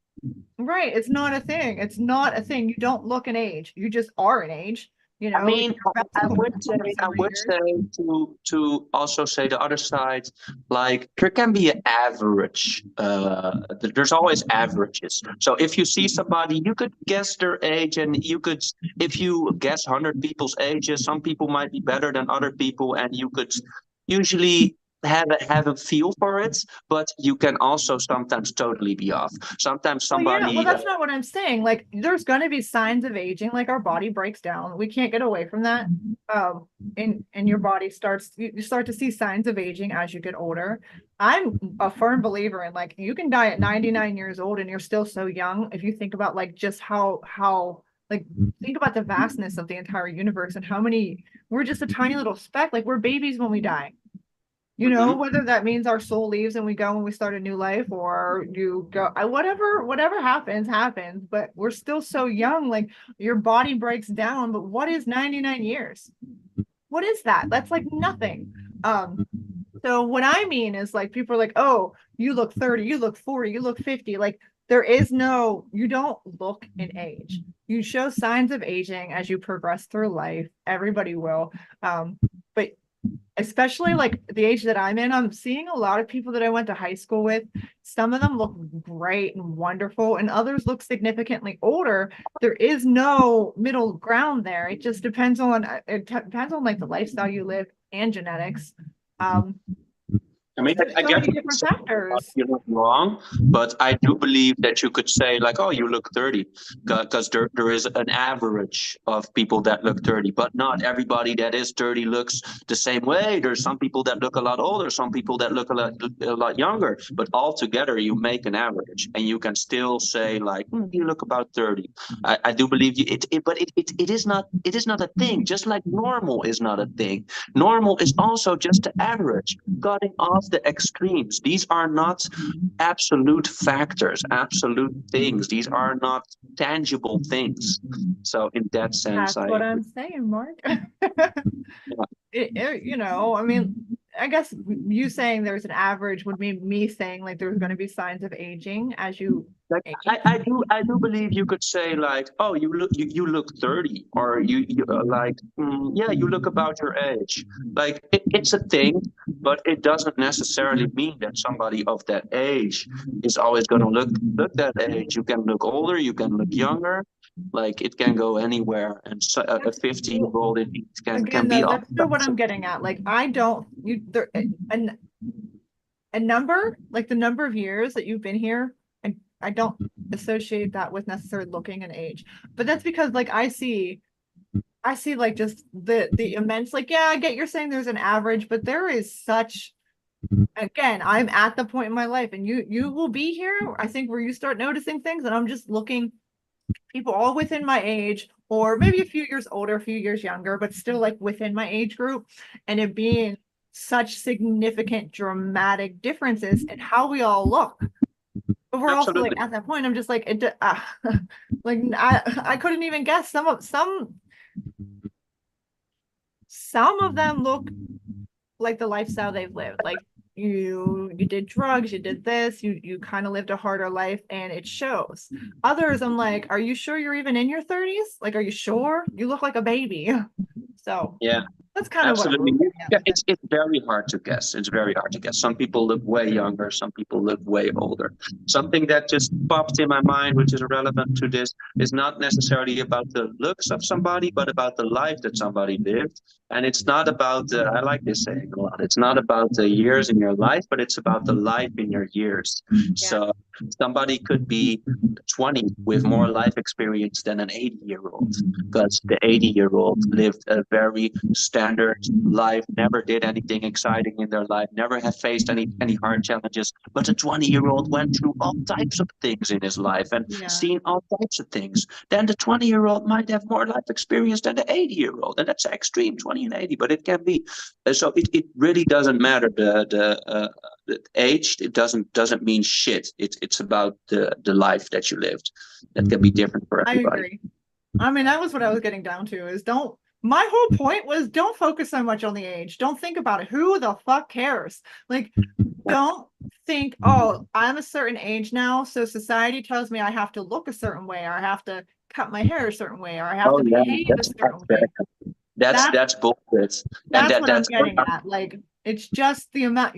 Right. It's not a thing. It's not a thing. You don't look an age. You just are an age. You I know, mean, I would say to also say the other side, like there can be an average. There's always averages. So if you see somebody, you could guess their age, and you could, if you guess 100 people's ages, some people might be better than other people, and you could usually have a feel for it. But you can also sometimes totally be off. Sometimes well, yeah, well, somebody. that's not what I'm saying. Like, there's going to be signs of aging, like our body breaks down. We can't get away from that. And your body starts, you start to see signs of aging as you get older. I'm a firm believer in like, you can die at 99 years old and you're still so young. If you think about like just like, think about the vastness of the entire universe and how many, we're just a tiny little speck. Like, we're babies when we die. You know, Mhm. whether that means our soul leaves and we go and we start a new life, or you go, whatever happens, but we're still so young. Like, your body breaks down, but what is 99 years? What is that? That's like nothing. So what I mean is like, people are like, oh, you look 30, you look 40, you look 50. Like, you don't look in age. You show signs of aging as you progress through life. Everybody will. But especially like the age that I'm in, I'm seeing a lot of people that I went to high school with. Some of them look great and wonderful, and others look significantly older. There is no middle ground there. It just depends on depends on like the lifestyle you live and genetics. Um, I mean, there's I so get many what you're different saying about factors. you're not wrong, but I do believe that you could say like, oh, you look 30, because there is an average of people that look 30, but not everybody that is 30 looks the same way. There's some people that look a lot older, some people that look a lot younger, but altogether you make an average, and you can still say like, you look about 30. I do believe you, but it is not a thing. Just like normal is not a thing. Normal is also just the average, cutting off the extremes. These are not absolute factors, absolute things. These are not tangible things. So in that sense, That's I what agree. I'm saying, Mark. Yeah. You know, I mean, I guess you saying there's an average would mean me saying like there's going to be signs of aging as you Like age. I do believe you could say like, oh, you look 30, or you like, yeah, you look about your age. Like it's a thing, but it doesn't necessarily mean that somebody of that age is always going to look that age. You can look older, you can look younger. Like it can go anywhere, and so, a 50-year-old indeed can Again, be though, all that's still what kinds I'm of. getting at. Like, I don't, you, there, a number, like the number of years that you've been here, and I don't associate that with necessarily looking an age. But that's because like I see like just the immense, like, yeah, I get you're saying there's an average, but there is such, again, I'm at the point in my life, and you will be here, I think, where you start noticing things, and I'm just looking people all within my age, or maybe a few years older, a few years younger, but still like within my age group, and it being such significant, dramatic differences in how we all look. But we're also like Absolutely. at that point, I'm just like, like I couldn't even guess some of them look like the lifestyle they've lived. Like, you did drugs, you did this, you kind of lived a harder life, and it shows. Others, I'm like, are you sure you're even in your 30s? Like, are you sure? You look like a baby. So Yeah. that's kind of what I'm Absolutely. getting at Yeah, with it. it's very hard to guess. It's very hard to guess. Some people look way younger, some people look way older. Something that just popped in my mind, which is relevant to this, is not necessarily about the looks of somebody, but about the life that somebody lived. And it's not about the, I like this saying a lot, it's not about the years in your life, but it's about the life in your years. Yeah. So Somebody could be 20 with more life experience than an 80-year-old, because the 80-year-old lived a very standard life, never did anything exciting in their life, never have faced any hard challenges. But the 20-year-old went through all types of things in his life and Yeah. seen all types of things. Then the 20-year-old might have more life experience than the 80-year-old, and that's extreme, 20 and 80, but it can be. So it really doesn't matter the age. It doesn't mean shit. It's about the life that you lived. That can be different for I everybody. agree. I mean, that was what I was getting down to is my whole point was don't focus so much on the age. Don't think about it. Who the fuck cares? Like, don't think, oh, I'm a certain age now, so society tells me I have to look a certain way, or I have to cut my hair a certain way, or I have to behave a certain way. That's bullshit. And That's what I'm that's getting at. Like, it's just the amount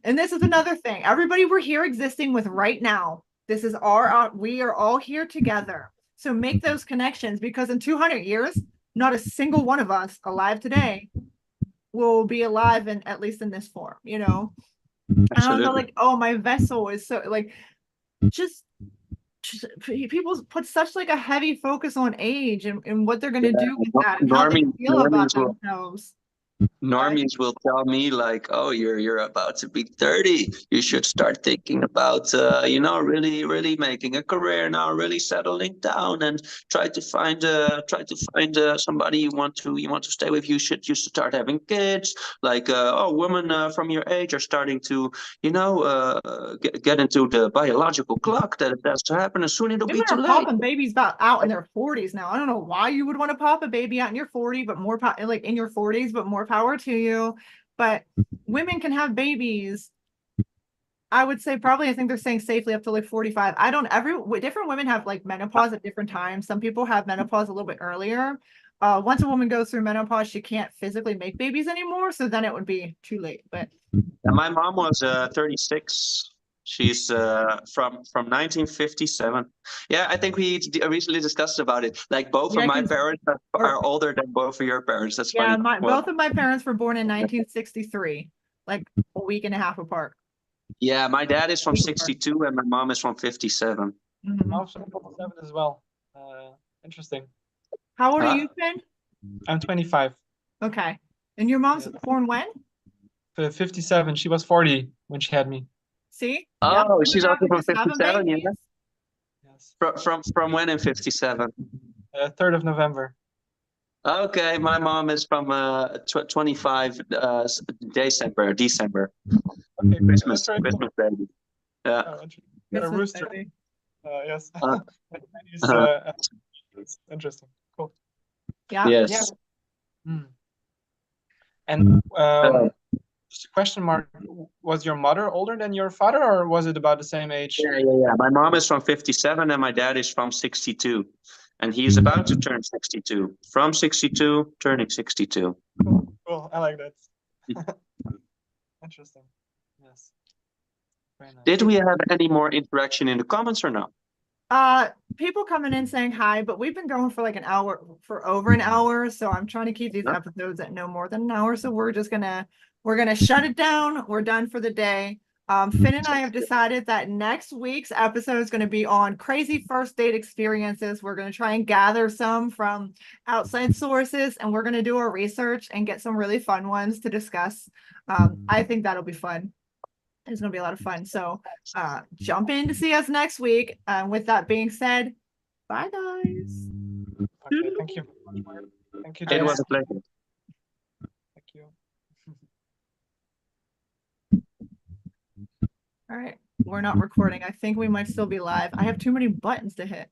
and this is another thing. Everybody we're here existing with right now. This is we are all here together. So make those connections, because in 200 years, not a single one of us alive today will be alive in, at least in this form, you know? I don't know, like, oh, my vessel is so like, just people put such like a heavy focus on age and what they're going to do with that and how they feel about themselves. Normies will tell me like, oh, you're about to be 30. You should start thinking about really making a career now, really settling down, and try to find somebody you want to stay with. You should start having kids. Like women from your age are starting to get into the biological clock that it has to happen, and soon it'll be too late. Popping babies out in their 40s now. I don't know why you would want to pop a baby out in your 40s, but more like in your 40s, but more power to you. But women can have babies, I would say probably, I think they're saying safely up to like 45. Different women have like menopause at different times. Some people have menopause a little bit earlier. Once a woman goes through menopause, she can't physically make babies anymore, so then it would be too late. But my mom was 36. She's from 1957. Yeah, I think we recently discussed about it. Like both of my parents are older than both of your parents. That's funny. Both of my parents were born in 1963, like a week and a half apart. Yeah, my dad is from 62 and my mom is from 57. I'm from 57 as well. Interesting. How old are you, Finn? I'm 25. Okay. And your mom's born when? 57. She was 40 when she had me. See? Oh, she's also from 57, yeah? Yes. From when in 57? 3rd of November. Okay, my mom is from 25 December. Okay, Christmas baby. Yeah. Oh, a rooster. Yes. It's interesting. Cool. Yeah. Yes. Yeah. And just a question mark, was your mother older than your father, or was it about the same age? Yeah. My mom is from 57 and my dad is from 62. And he's about to turn 62. From 62, turning 62. Cool. I like that. Interesting. Yes. Very nice. Did we have any more interaction in the comments or no? People coming in saying hi, but we've been going for like over an hour. So I'm trying to keep these episodes at no more than an hour. So we're gonna shut it down. We're done for the day. Finn and I have decided that next week's episode is going to be on crazy first date experiences. We're going to try and gather some from outside sources, and we're going to do our research and get some really fun ones to discuss. I think that'll be fun. It's going to be a lot of fun. So jump in to see us next week. With that being said, bye, guys. Okay, thank you. Thank you, It was a pleasure. Thank you. All right, we're not recording. I think we might still be live. I have too many buttons to hit.